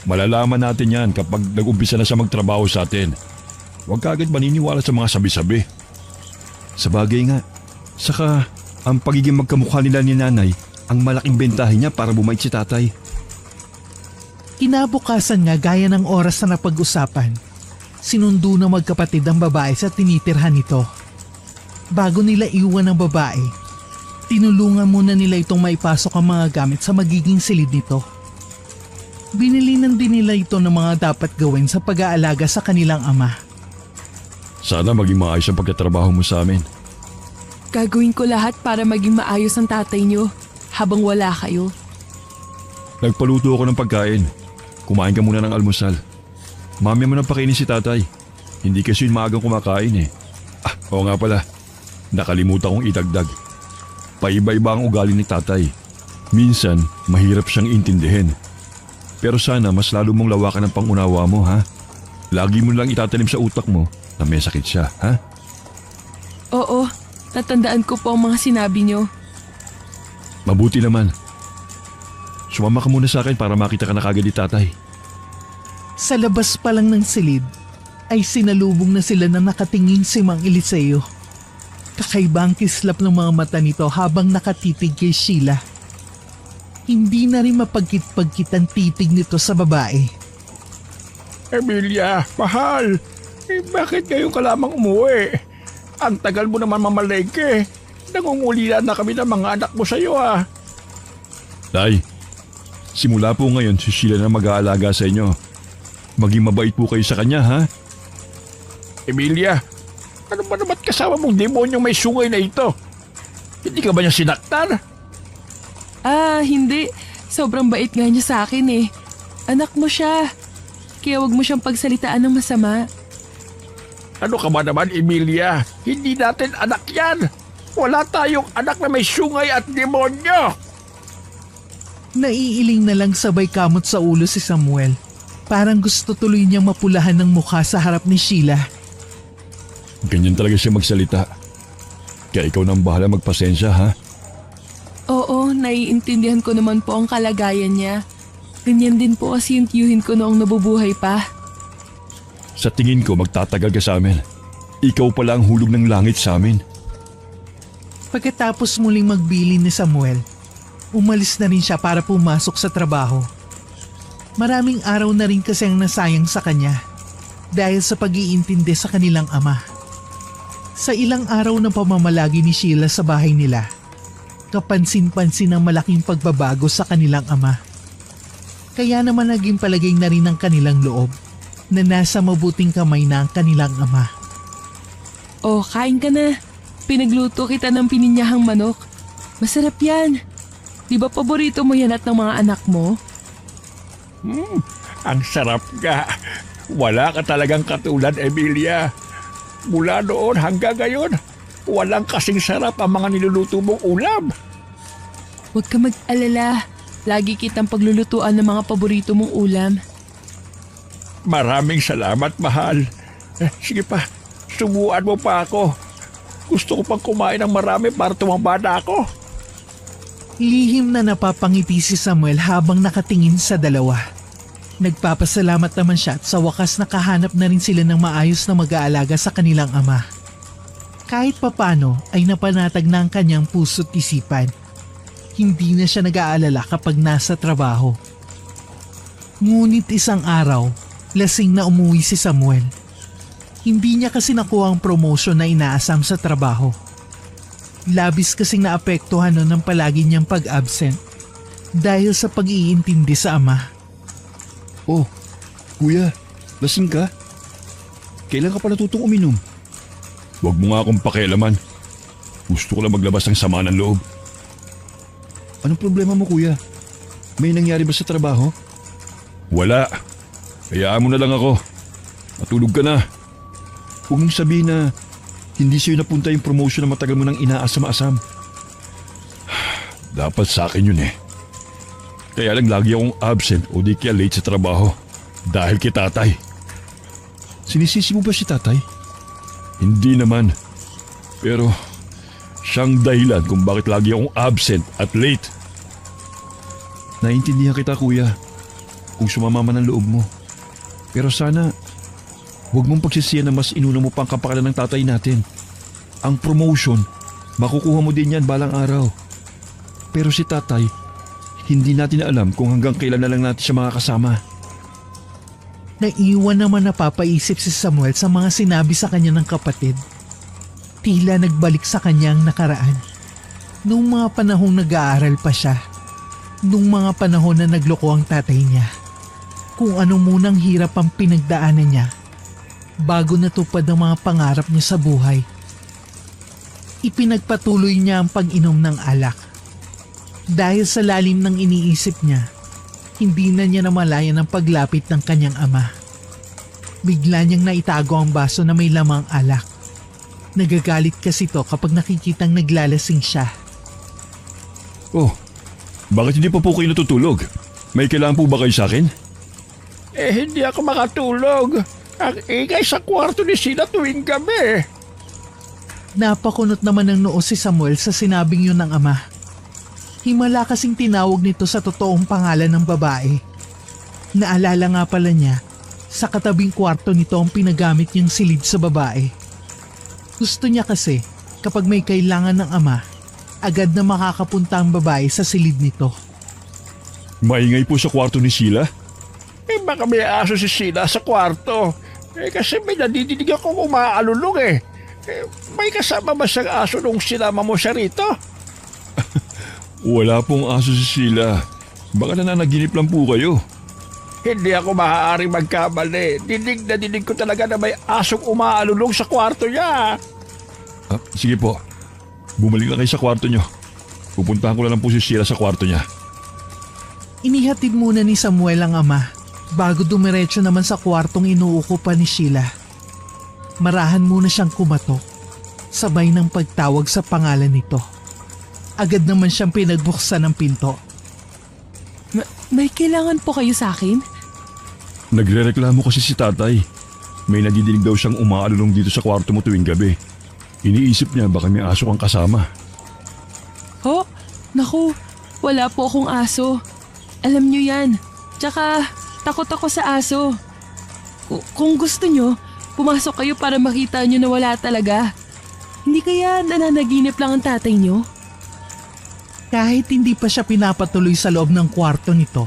Malalaman natin yan kapag nag-umpisa na siya magtrabaho sa atin. Huwag ka agad maniniwala sa mga sabi-sabi. Sabagay nga, saka ang pagiging magkamukha nila ni nanay ang malaking bentahe niya para bumait si tatay. Kinabukasan nga gaya ng oras na napag-usapan, sinundo na magkapatid ang babae sa tinitirhan nito. Bago nila iwan ang babae, tinulungan muna nila itong maipasok ang mga gamit sa magiging silid nito. Binilinan din nila ito ng mga dapat gawin sa pag-aalaga sa kanilang ama. Sana maging maayos ang pagkatrabaho mo sa amin. Gagawin ko lahat para maging maayos ang tatay niyo habang wala kayo. Nagpaluto ako ng pagkain. Kumain ka muna ng almusal. Mamaya mo nang pakainin si tatay. Hindi kasi yun maagang kumakain eh. Oo nga pala. Nakalimutan kong idagdag. Paiba-iba ang ugali ni tatay. Minsan, mahirap siyang intindihin. Pero sana mas lalo mong lawakan ang pangunawa mo, ha? Lagi mo lang itatanim sa utak mo na may sakit siya, ha? Oo, tatandaan ko po ang mga sinabi niyo. Mabuti naman. Sumama ka muna sa akin para makita ka na kagad ni tatay. Sa labas pa lang ng silid, ay sinalubong na sila na nakatingin si Mang Eliseo. Kakaiba ang kislap ng mga mata nito habang nakatitig kay Sheila. Hindi na rin mapagkit-pagkit ang titig nito sa babae. Emilia, mahal. Bakit ngayon ka lamang umuwi? Ang tagal mo naman mamalengke. Nangungulian na kami ng mga anak mo sa iyo Tay, simula po ngayon si Sheila na mag-aalaga sa inyo. Maging mabait po kayo sa kanya, ha? Emilia, ano ba naman kasama mong demonyong may sungay na ito? Hindi ka ba niya sinaktan? Hindi. Sobrang bait nga niya sa akin eh. Anak mo siya. Kaya wag mo siyang pagsalitaan ng masama. Ano ka ba naman, Emilia? Hindi natin anak yan. Wala tayong anak na may sungay at demonyo. Naiiling na lang sabay kamot sa ulo si Samuel. Parang gusto tuloy niyang mapulahan ng mukha sa harap ni Sheila. Ganyan talaga siya magsalita. Kaya ikaw nang bahala magpasensya, ha? Oo, naiintindihan ko naman po ang kalagayan niya. Ganyan din po kasi yung tiyuhin ko noong nabubuhay pa. Sa tingin ko magtatagal ka sa amin. Ikaw pala ang hulog ng langit sa amin. Pagkatapos muling magbilin ni Samuel, umalis na rin siya para pumasok sa trabaho. Maraming araw na rin kasi ang nasayang sa kanya dahil sa pag-iintindi sa kanilang ama. Sa ilang araw ng pamamalagi ni Sheila sa bahay nila, kapansin-pansin ang malaking pagbabago sa kanilang ama. Kaya naman naging palagay na rin ng kanilang loob na nasa mabuting kamay na ang kanilang ama. Oh, kain ka na. Pinagluto kita ng pininyahang manok. Masarap yan. Di ba paborito mo yan at ng mga anak mo? Ang sarap nga. Wala ka talagang katulad, Emilia. Mula noon hanggang ngayon, walang kasing sarap ang mga niluluto mong ulam. Huwag ka mag-alala. Lagi kitang paglulutuan ng mga paborito mong ulam. Maraming salamat, mahal. Sige pa, subuan mo pa ako. Gusto ko pang kumain ng marami para tumamba na ako. Lihim na napapangiti si Samuel habang nakatingin sa dalawa. Nagpapasalamat naman siya at sa wakas nakahanap na rin sila ng maayos na mag-aalaga sa kanilang ama. Kahit papano ay napanatag na ang kanyang puso't isipan. Hindi na siya nag-aalala kapag nasa trabaho. Ngunit isang araw, lasing na umuwi si Samuel. Hindi niya kasi nakuha ang promotion na inaasam sa trabaho. Labis kasing naapektuhan nun ng palagi niyang pag-absent dahil sa pag-iintindi sa ama. Oh, kuya, lasing ka? Kailan ka pa natutong uminom? Huwag mo nga akong pakialaman. Gusto ko lang maglabas ng sama ng loob. Anong problema mo, kuya? May nangyari ba sa trabaho? Wala. Hayaan mo na lang ako. Matulog ka na. Huwag mong sabihin na hindi sa'yo napunta yung promotion na matagal mo nang inaasam-asam. Dapat sa akin yun eh. Kaya lang lagi akong absent o di kaya late sa trabaho dahil kay tatay. Sinisisi mo ba si tatay? Hindi naman. Pero siyang dahilan kung bakit lagi akong absent at late. Naintindihan kita, kuya, kung sumama man ang loob mo. Pero sana huwag mong pagsisiyan na mas inuna mo pang kapakanan ng tatay natin. Ang promotion, makukuha mo din yan balang araw. Pero si tatay, hindi natin alam kung hanggang kailan na lang natin siya makakasama. Naiwan naman napapaisip si Samuel sa mga sinabi sa kanya ng kapatid. Tila nagbalik sa kanyang nakaraan. Noong mga panahong nag-aaral pa siya. Noong mga panahon na nagloko ang tatay niya. Kung anong munang hirap ang pinagdaanan niya bago natupad ang mga pangarap niya sa buhay. Ipinagpatuloy niya ang pag-inom ng alak. Dahil sa lalim ng iniisip niya, hindi na niya namalayan ang paglapit ng kanyang ama. Bigla niyang naitago ang baso na may lamang alak. Nagagalit kasi to kapag nakikitang naglalasing siya. Oh, bakit hindi pa po kayo natutulog? May kailangan po ba kayo sa akin? Hindi ako makatulog. Ang ingay sa kwarto ni Sheila tuwing gabi. Napakunot naman ng noo si Samuel sa sinabing yun ng ama. Himala kasing tinawag nito sa totoong pangalan ng babae. Naalala nga pala niya, sa katabing kwarto nito ang pinagamit niyang silid sa babae. Gusto niya kasi, kapag may kailangan ng ama, agad na makakapunta ang babae sa silid nito. Maingay po sa kwarto ni Sheila? Baka may aso si Sheila sa kwarto. Kasi may nadidinig akong umaalulong eh. May kasama ba siyang aso nung sinama mo siya rito? Wala pong aso si Sheila. Baka nananaginip lang po kayo. Hindi ako maaaring magkamali. Dinig na dinig ko talaga na may asong umaalulong sa kwarto niya. Sige po. Bumalik na kayo sa kwarto niyo. Pupuntahan ko na lang po si Sheila sa kwarto niya. Inihatid muna ni Samuel ang ama bago dumiretso naman sa kwartong inuukupan ni Sheila. Marahan muna siyang kumatok, sabay ng pagtawag sa pangalan nito. Agad naman siyang pinagbuksan ng pinto. May kailangan po kayo sa akin? Nagrereklamo kasi si tatay. May nadidinig daw siyang umaalulong dito sa kwarto mo tuwing gabi. Iniisip niya baka may aso kang kasama. Ho? Naku, wala po akong aso. Alam niyo yan. Tsaka, takot ako sa aso. Kung gusto niyo, pumasok kayo para makita niyo na wala talaga. Hindi kaya nananaginip lang ang tatay niyo? Kahit hindi pa siya pinapatuloy sa loob ng kwarto nito,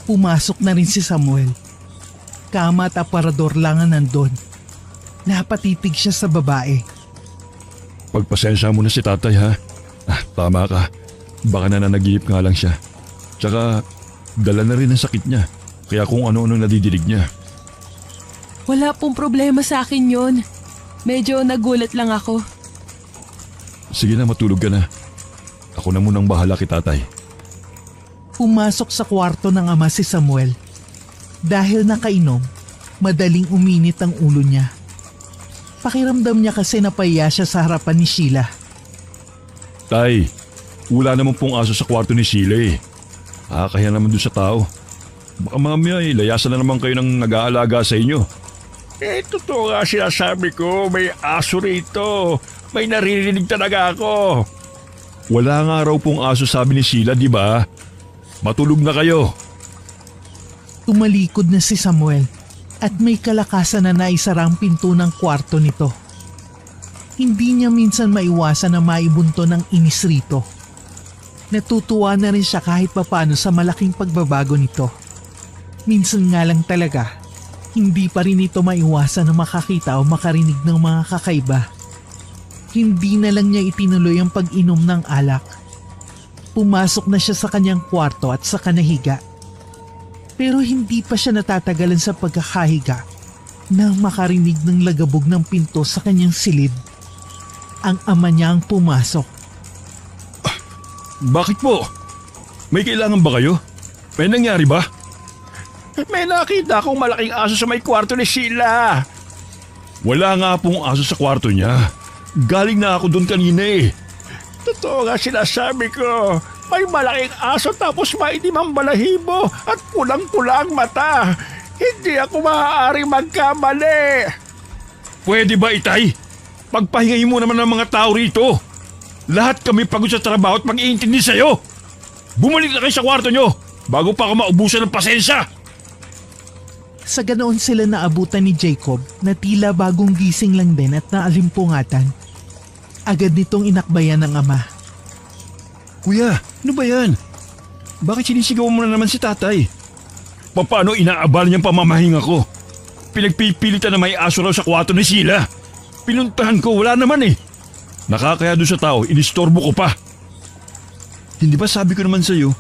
pumasok na rin si Samuel. Kama at aparador lang ang nandun. Napatitig siya sa babae. Pagpasensya mo na si tatay ha. Tama ka. Baka nananaginip nga lang siya. Tsaka dala na rin ang sakit niya. Kaya kung ano-ano nadidinig niya. Wala pong problema sa akin yon. Medyo nagulat lang ako. Sige na, matulog ka na. Ako na munang bahala kay tatay. Pumasok sa kwarto ng ama si Samuel. Dahil nakainom, madaling uminit ang ulo niya. Pakiramdam niya kasi napahiya siya sa harapan ni Sheila. Tay, wala naman pong aso sa kwarto ni Sheila eh. Kaya naman doon sa tao. Baka mamaya layasan na naman kayo ng nag-aalaga sa inyo. Totoo nga sinasabi ko, may aso rito. May naririnig talaga ako. Wala nga raw pong aso sabi ni Sheila, di ba? Matulog na kayo. Tumalikod na si Samuel at may kalakasan na naisara ang pinto ng kwarto nito. Hindi niya minsan maiwasan na maibunto ng inis rito. Natutuwa na rin siya kahit papano sa malaking pagbabago nito. Minsan nga lang talaga, hindi pa rin ito maiwasan na makakita o makarinig ng mga kakaiba. Hindi na lang niya itinuloy ang pag-inom ng alak. Pumasok na siya sa kanyang kwarto at sa kanahiga. Pero hindi pa siya natatagalan sa pagkakahiga nang makarinig ng lagabog ng pinto sa kanyang silid. ang ama niya ang pumasok. Bakit po? May kailangan ba kayo? May nangyari ba? May nakita akong malaking aso sa may kwarto ni Sheila. Wala nga pong aso sa kwarto niya. Galing na ako doon kanina eh. Totoo nga sinasabi ko. May malaking aso tapos maitim ang balahibo at pulang-pula ang mata. Hindi ako maaaring magkamali. Pwede ba, Itay? Pagpahingayin mo naman ng mga tao rito. Lahat kami pagod sa trabaho at mag-iintindi sa'yo. Bumalik na kayo sa kwarto nyo bago pa ako maubusan ng pasensya. Sa ganoon sila naabutan ni Jacob na tila bagong gising lang din at naalimpungatan. Agad nitong inakbayan ng ama. Kuya, ano ba yan? Bakit sinisigaw mo na naman si tatay? Paano inaabala niyang pamamahinga ko? Pinagpipilitan na may aso raw sa kwarto ni Sheila. Pinuntahan ko, wala naman eh. Nakakaya doon sa tao, inistorbo ko pa. Hindi ba sabi ko naman sa'yo,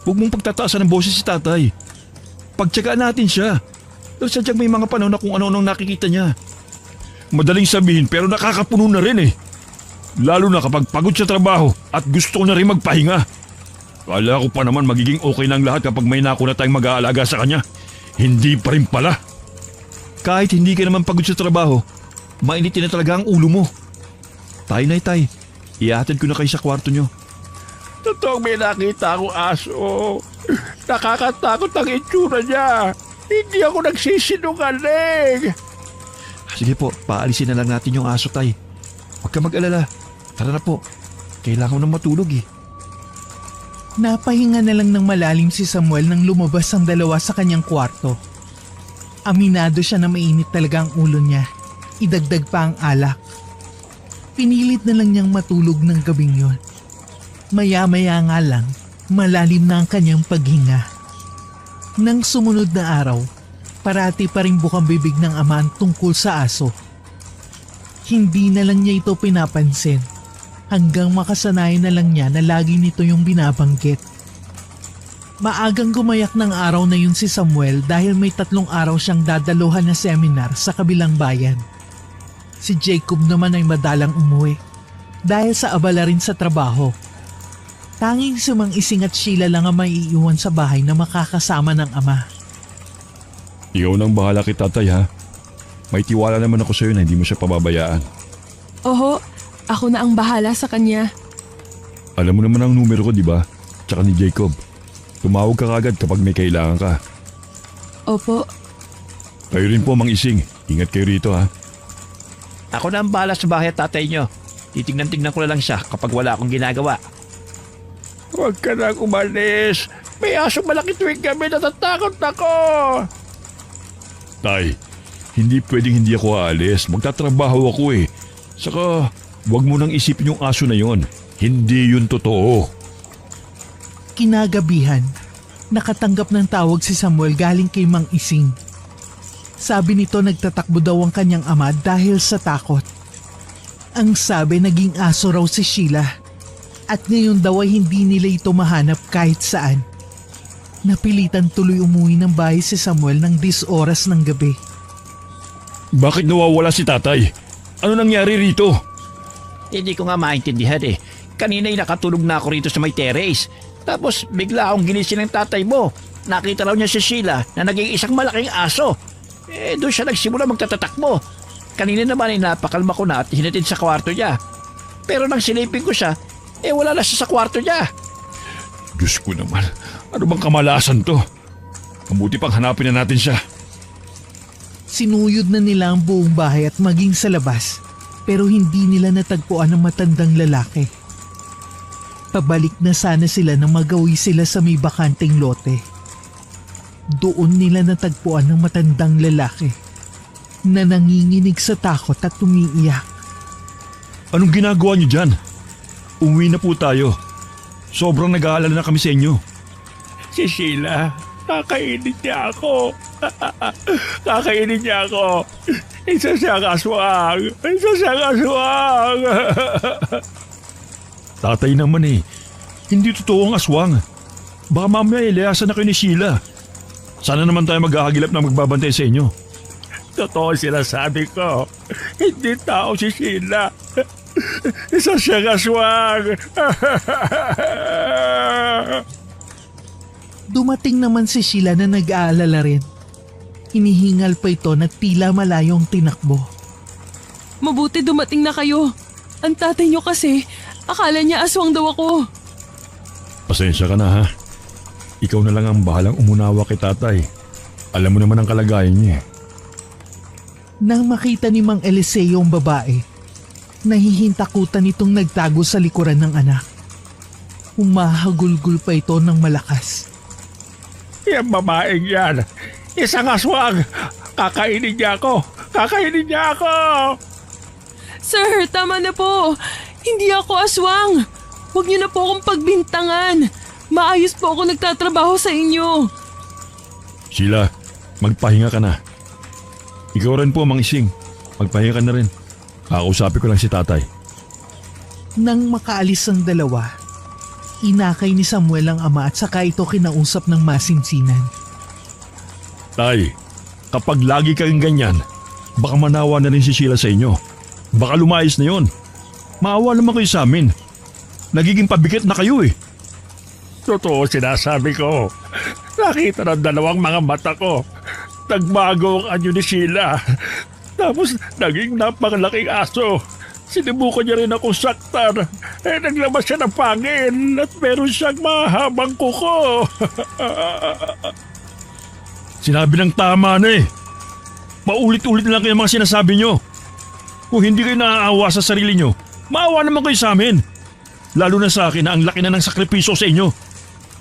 huwag mong pagtataasan ng boses si tatay. Pagtsagaan natin siya. Dahil sadyang may mga panahon na kung ano-anong nakikita niya. Madaling sabihin pero nakakapuno na rin eh. Lalo na kapag pagod sa trabaho at gusto ko na rin magpahinga. Kala ko pa naman magiging okay lang lahat kapag may nako na tayong mag-aalaga sa kanya. Hindi pa rin pala. Kahit hindi ka naman pagod sa trabaho, mainitin na talaga ang ulo mo. Tay, ihatid ko na kayo sa kwarto nyo. Totoong may nakita akong aso. Nakakatakot ang itsura niya. Hindi ako nagsisinungaling. Sige po, paalisin na lang natin yung aso, tay. Huwag ka mag-alala. Tara na po. Kailangan ko nang matulog eh. Napahinga na lang ng malalim si Samuel nang lumabas ang dalawa sa kanyang kwarto. Aminado siya na mainit talaga ang ulo niya. Idagdag pa ang alak. Pinilit na lang niyang matulog ng gabing yon. Maya-maya nga lang, malalim na ang kanyang paghinga. Nang sumunod na araw, parati pa rin bukang bibig ng ama ang tungkol sa aso. Hindi na lang niya ito pinapansin hanggang makasanayan na lang niya na lagi nito yung binabanggit. Maagang gumayak ng araw na yun si Samuel dahil may 3 araw siyang dadaluhan na seminar sa kabilang bayan. Si Jacob naman ay madalang umuwi dahil sa abala rin sa trabaho. Tanging si Mang Ising at Sheila lang ang maiiwan sa bahay na makakasama ng ama. Ikaw nang bahala kay tatay ha. May tiwala naman ako sa'yo na hindi mo siya pababayaan. Oho, ako na ang bahala sa kanya. Alam mo naman ang numero ko, di ba? Tsaka ni Jacob. Tumawag ka kagad kapag may kailangan ka. Opo. Kayo rin po, Mang Ising. Ingat kayo rito ha. Ako na ang bahala sa bahay at tatay nyo. Titignan-tignan ko na lang siya kapag wala akong ginagawa. Huwag ka nang umalis. May asong malaki tuwing gabi, natatakot ako. Tay, hindi pwedeng hindi ako aalis. Magtatrabaho ako eh. Saka, wag mo nang isipin yung aso na yon. Hindi yun totoo. Kinagabihan, nakatanggap ng tawag si Samuel galing kay Mang Ising. Sabi nito nagtatakbo daw ang kanyang ama dahil sa takot. Ang sabi naging aso raw si Sheila at ngayon daw ay hindi nila ito mahanap kahit saan. Napilitan tuloy umuwi ng bahay si Samuel ng 10 oras ng gabi. Bakit nawawala si tatay? Ano nangyari rito? Hindi ko nga maintindihan eh. Kanina ay nakatulog na ako rito sa may terrace. Tapos bigla akong ginising ng tatay mo. Nakita raw niya si Sheila na naging isang malaking aso. Doon siya nagsimula magtatatakbo. Kanina naman ay napakalma ko na at hinatid sa kwarto niya. Pero nang silipin ko siya, wala na siya sa kwarto niya. Diyos ko naman, ano bang kamalasan to? Mabuti pang hanapin na natin siya. Sinuyod na nila ang buong bahay at maging sa labas pero hindi nila natagpuan ang matandang lalaki. Pabalik na sana sila nang magawi sila sa may bakanteng lote. Doon nila natagpuan ang matandang lalaki na nanginginig sa takot at umiiyak. Anong ginagawa niyo dyan? Umuwi na po tayo. Sobrang nag-aalala na kami sa inyo. Si Sheila, kakainin niya ako. Kakainin niya ako. Isa siyang aswang. Isa siyang aswang. Tatay naman eh. Hindi totoo ang aswang. Baka mamaya ilayasan na kayo ni Sheila. Sana naman tayo maghahagilap na magbabantay sa inyo. Totoo sila sabi ko. Hindi tao si Sheila. Isa siyang aswang. Dumating naman si Sheila na nag-aalala rin. Hinihingal pa ito na tila malayong tinakbo. Mabuti dumating na kayo. Ang tatay niyo kasi, akala niya aswang daw ako. Pasensya ka na ha. Ikaw na lang ang bahalang umunawa kay tatay. Alam mo naman ang kalagayan niya. Nang makita ni Mang Eliseo ang babae, nahihintakutan itong nagtago sa likuran ng anak. Humahagulgul pa ito ng malakas. Yung babaeng yan, isang aswang. Kakainin niya ako. Kakainin niya ako. Sir, tama na po. Hindi ako aswang. Huwag niyo na po akong pagbintangan. Maayos po ako nagtatrabaho sa inyo. Sheila, magpahinga ka na. Ikaw rin po, Mang Ising. Magpahinga ka na rin. Kakausapin ko lang si tatay. Nang makaalis ang dalawa, inakay ni Samuel ang ama at saka ito kinausap ng masinsinan. Tay, kapag lagi kang ganyan, baka manawa na rin si Sheila sa inyo. Baka lumayas na yon. Maawa naman kayo sa amin. Nagiging pabigat na kayo eh. Totoo sinasabi ko. Nakita ng dalawang mga mata ko. Nagbago ang anyo ni Sheila. Tapos naging napakalaking aso. Sinubukan niya rin akong saktan. Naglabas siya ng pangil at meron siyang mahabang kuko. Sinabi ng tama na eh. Paulit-ulit na lang kayo mga sinasabi nyo. Kung hindi kayo naaawa sa sarili nyo, maawa naman kayo sa amin. Lalo na sa akin na ang laki na ng sakripisyo sa inyo.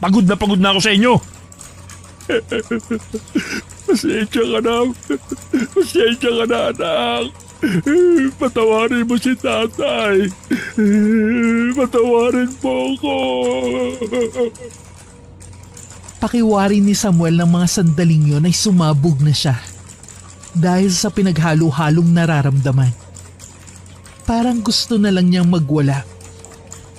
Pagod na ako sa inyo. Pasensya ka na. Pasensya ka na, anak. Patawarin mo si tatay. Patawarin mo ako. Pakiwari ni Samuel ng mga sandaling yon ay sumabog na siya dahil sa pinaghalo-halong nararamdaman. Parang gusto na lang niyang magwala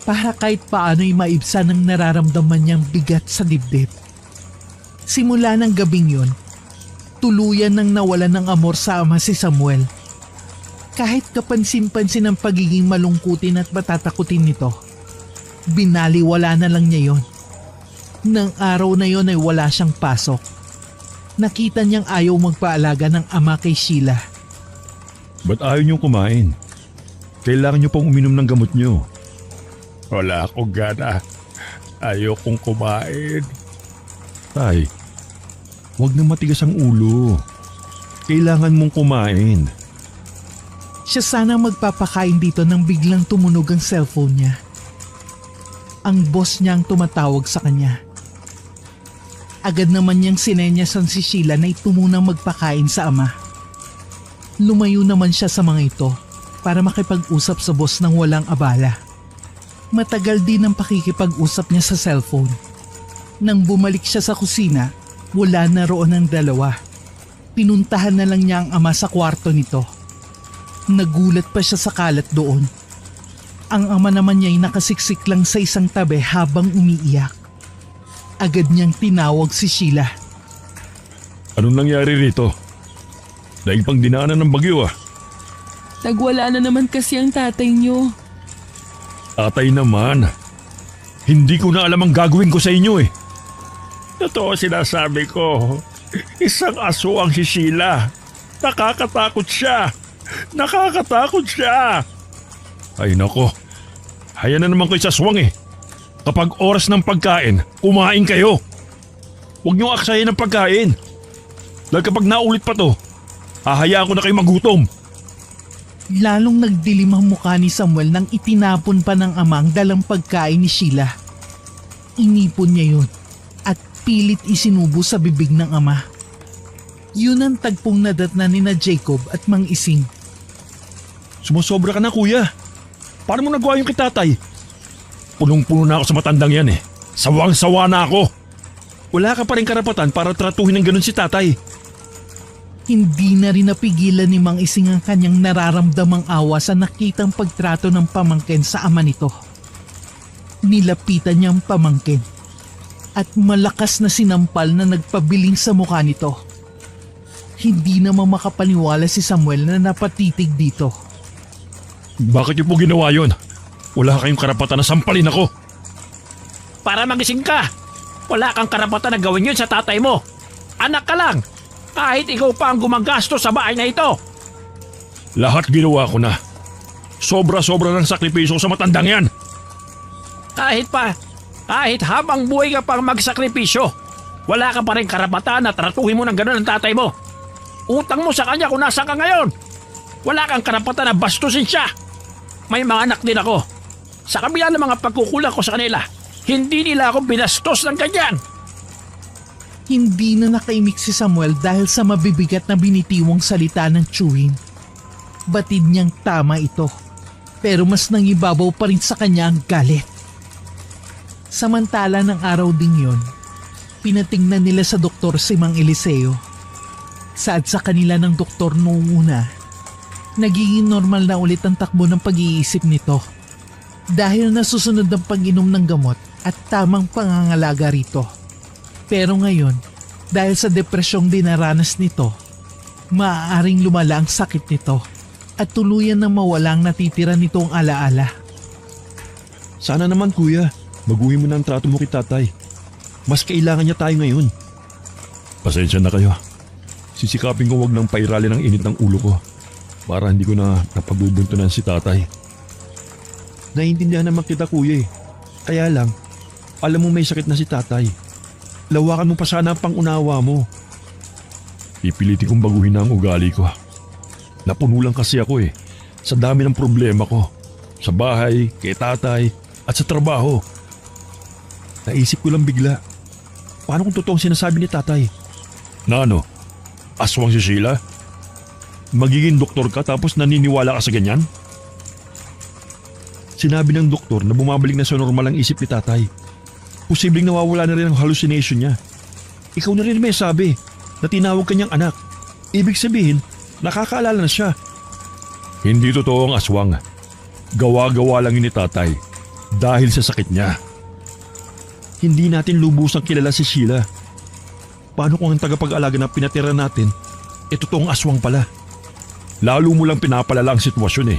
para kahit paano'y maibsan ang nararamdaman niyang bigat sa dibdib. Simula ng gabing yon, tuluyan nang nawalan ng amor sa ama si Samuel. Kahit kapansin-pansin ang pagiging malungkutin at matatakutin nito, binaliwala na lang niya yon. Nang araw na yon ay wala siyang pasok. Nakita niyang ayaw magpaalaga ng ama kay Sheila. Ba't ayaw niyong kumain? Kailangan niyo pang uminom ng gamot niyo. Wala akong gana. Ayokong kumain. Tay, huwag na matigas ang ulo. Kailangan mong kumain. Siya sana magpapakain dito nang biglang tumunog ang cellphone niya. Ang boss niya ang tumatawag sa kanya. Agad naman niyang sinenyasan si Sheila na itumunang magpakain sa ama. Lumayo naman siya sa mga ito para makipag-usap sa boss ng walang abala. Matagal din ang pakikipag-usap niya sa cellphone. Nang bumalik siya sa kusina, wala na roon ang dalawa. Pinuntahan na lang niya ang ama sa kwarto nito. Nagulat pa siya sa kalat doon. Ang ama naman niya ay nakasiksik lang sa isang tabi habang umiiyak. Agad niyang tinawag si Sheila. Anong nangyari rito? Dahil pang dinaanan ng bagyo ah. Nagwala na naman kasi ang tatay niyo. Tatay naman. Hindi ko na alam ang gagawin ko sa inyo eh. Totoo sinasabi ko. Isang aso ang si Sheila. Nakakatakot siya. Nakakatakot siya. Ay nako. Haya na naman kayo sa aswang eh. Kapag oras ng pagkain, kumain kayo. Huwag niyong aksayin ng pagkain. Dahil kapag naulit pa to, hahayaan ko na kayo magutom. Lalong nagdilim ang mukha ni Samuel nang itinapon pa ng amang dalang pagkain ni Sheila. Inipon niya yun at pilit isinubo sa bibig ng ama. Yun ang tagpong nadatnan ni na Jacob at Mang Ising. Sumusobra ka na kuya. Paano mo nagawa yung kitatay? Punong-puno na ako sa matandang yan eh. Sawang-sawa na ako. Wala ka pa rin karapatan para tratuhin ng ganun si tatay. Hindi na rin napigilan ni Mang Ising ang kanyang nararamdamang awa sa nakitang pagtrato ng pamangkin sa ama nito. Nilapitan niya ang pamangkin at malakas na sinampal na nagpabiling sa mukha nito. Hindi naman makapaniwala si Samuel na napatitig dito. Bakit niyo po ginawa yon? Wala kayong karapatan na sampalin ako. Para magising ka. Wala kang karapatan na gawin yun sa tatay mo. Anak ka lang. Kahit ikaw pa ang gumagastos sa bahay na ito. Lahat ginawa ko na. Sobra-sobra ng sakripisyo sa matandang yan. Kahit habang buhay ka pang magsakripisyo, wala ka pa rin karapatan na tratuhin mo ng gano'n ang tatay mo. Utang mo sa kanya kung nasa ka ngayon. Wala kang karapatan na bastusin siya. May mga anak din ako. Sa kabila ng mga pagkukulang ko sa kanila, hindi nila ako binastos ng ganyan. Hindi na nakaimik si Samuel dahil sa mabibigat na binitiwang salita ng Chewin. Batid niyang tama ito, pero mas nangibabaw pa rin sa kanya ang galit. Samantala ng araw ding yon, pinatingnan nila sa doktor si Mang Eliseo. Saad sa kanila ng doktor noong una, nagiging normal na ulit ang takbo ng pag-iisip nito dahil nasusunod ang pag-inom ng gamot at tamang pangangalaga rito. Pero ngayon, dahil sa depresyong dinaranas nito, maaaring lumala ang sakit nito at tuluyan na mawala ang natitira nitong alaala. Sana naman kuya, baguhin mo na ang trato mo kay tatay. Mas kailangan niya tayo ngayon. Pasensya na kayo. Sisikapin ko wag nang pairali ng init ng ulo ko para hindi ko na napagbubuntunan si tatay. Naiintindihan naman kita kuya eh. Kaya lang, alam mo may sakit na si tatay. Lawakan mo pa sana ang pangunawa mo. Pipilitin kong baguhin na ang ugali ko. Napuno lang kasi ako sa dami ng problema ko. Sa bahay, kay tatay, at sa trabaho. Naisip ko lang bigla. Paano kung totoong sinasabi ni tatay? Na ano? Aswang si Sheila? Magiging doktor ka tapos naniniwala ka sa ganyan? Sinabi ng doktor na bumabalik na sa normal ang isip ni tatay. Posibleng nawawala na rin ang hallucination niya. Ikaw na rin may sabi na tinawag kanyang anak. Ibig sabihin, nakakaalala na siya. Hindi totoo ang aswang. Gawa-gawa lang yun ni tatay dahil sa sakit niya. Hindi natin lubusang kilala si Sheila. Paano kung ang tagapag-alaga na pinatira natin, totoong aswang pala? Lalo mo lang pinapalala ang sitwasyon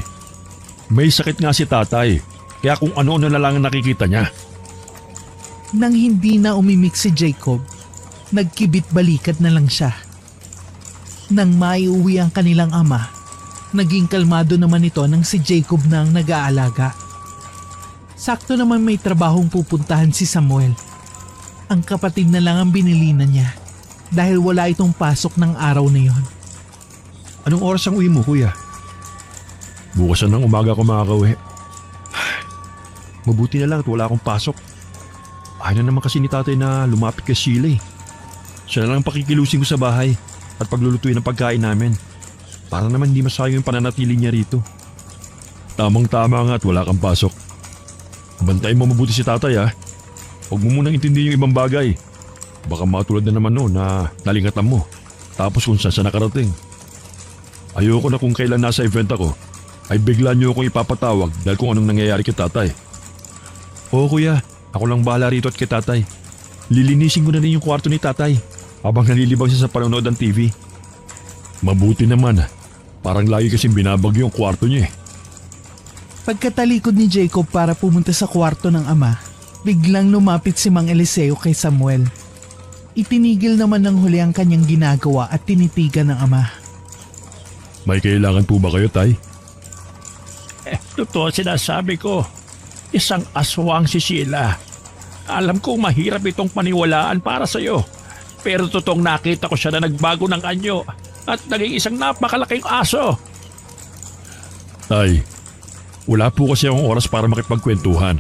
May sakit nga si tatay, kaya kung ano-ano na lang ang nakikita niya. Nang hindi na umimik si Jacob, nagkibit-balikat na lang siya. Nang maiuwi ang kanilang ama, naging kalmado naman ito nang si Jacob na ang nag-aalaga. Sakto naman may trabahong pupuntahan si Samuel. Ang kapatid na lang ang binilinan niya dahil wala itong pasok ng araw na yon. Anong oras ang uwi mo kuya? Bukas na ng umaga ko makakauwi. Mabuti na lang at wala akong pasok. Ayaw na naman kasi ni tatay na lumapit kay Sheila Siya na lang ang pakikilusin ko sa bahay at paglulutuin ng pagkain namin. Para naman hindi masayang yung pananatili niya rito. Tamang-tama nga at wala kang pasok. Bantayin mo mabuti si tatay Huwag mo munang intindihin yung ibang bagay. Baka matulad na naman na nalingatan mo. Tapos kung saan siya nakarating. Ayoko na kung kailan nasa event ako, ay bigla niyo akong ipapatawag dahil kung anong nangyayari kay tatay. Oo kuya, ako lang bahala rito at kay tatay. Lilinisin ko na rin yung kwarto ni tatay habang nalilibang siya sa panonood ng TV. Mabuti naman. Parang lagi kasing binabagyo yung kwarto niya Pagkatalikod ni Jacob para pumunta sa kwarto ng ama, biglang lumapit si Mang Eliseo kay Samuel. Itinigil naman ng huli ang kanyang ginagawa at tinitigan ng ama. May kailangan po ba kayo, tay? Totoo sinasabi ko. Isang aswang si Sheila. Alam kong mahirap itong paniwalaan para sa'yo. Pero totoong nakita ko siya na nagbago ng anyo at naging isang napakalaking aso. Tay, wala po kasi akong oras para makipagkwentuhan.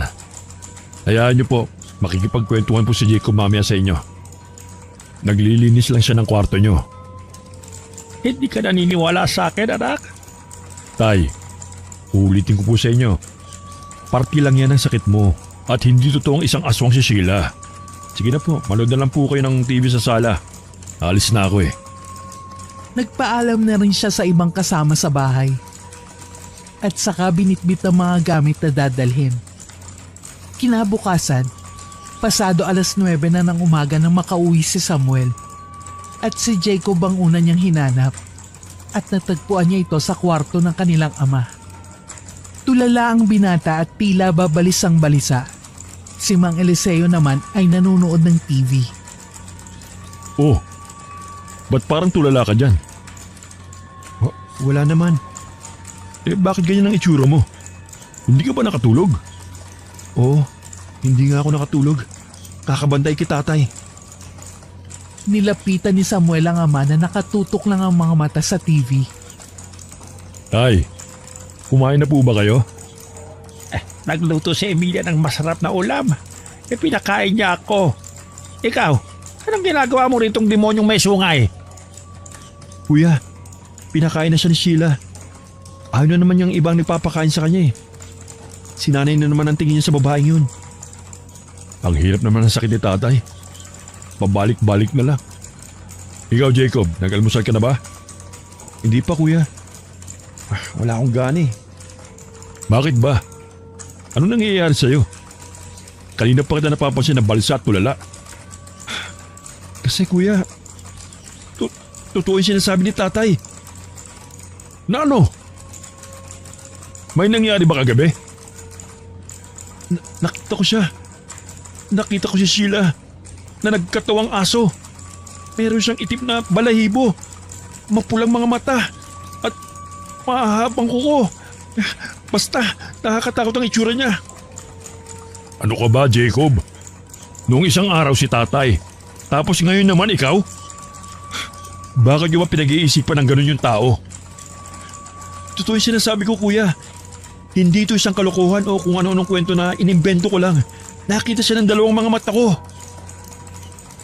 Hayaan niyo po, makikipagkwentuhan po si Jacob mamaya sa inyo. Naglilinis lang siya ng kwarto niyo. Hindi ka naniniwala sa akin, anak? Tay, ulitin ko po sa inyo. Parti lang yan ang sakit mo at hindi totoong isang aswang si Sheila. Sige na po, manood na lang po kayo ng TV sa sala. Alis na ako Nagpaalam na rin siya sa ibang kasama sa bahay. At saka binitbit ang mga gamit na dadalhin. Kinabukasan, pasado 9:00 na ng umaga nang makauwi si Samuel. At si Jacob ang una niyang hinanap at natagpuan niya ito sa kwarto ng kanilang ama. Tulala ang binata at tila babalisang balisa. Si Mang Eliseo naman ay nanonood ng TV. Oh, ba't parang tulala ka dyan? Wala naman. Bakit ganyan ang itsura mo? Hindi ka ba nakatulog? Oo, hindi nga ako nakatulog. Kakabantay kay tatay. Nilapitan ni Samuel ang ama na nakatutok lang ang mga mata sa TV. Tay, kumain na po ba kayo? Nagluto si Emilia ng masarap na ulam. Pinakain niya ako. Ikaw, anong ginagawa mo ritong demonyong may sungay? Kuya, pinakain na siya ni Sheila. Ayaw na naman yung ibang nagpapakain sa kanya eh. Sinanay na naman ang tingin niya sa babaeng yun. Ang hirap naman ng sakit ni tatay. Pabalik-balik na lang. Ikaw, Jacob, nag-almusal ka na ba? Hindi pa kuya. Wala akong gani. Bakit ba? Ano nangyayari sa'yo? Kanina pa kita napapansin na balsa at tulala. Kasi kuya, totoo yung sinasabi ni tatay. Na ano? May nangyari ba kagabi? Nakita ko siya. Nakita ko si Sheila na nagkatawang aso. Meron siyang itim na balahibo, mapulang mga mata at mahahabang kuko. Basta nakakatakot ang itsura niya. Ano ka ba, Jacob? Noong isang araw si tatay, tapos ngayon naman ikaw? Bakit yung ba pinag-iisipan ng ganun yung tao? Totoo yung sinasabi ko kuya. Hindi ito isang kalokohan o kung ano-anong kwento na inimbento ko lang. Nakita siya ng dalawang mga mata ko.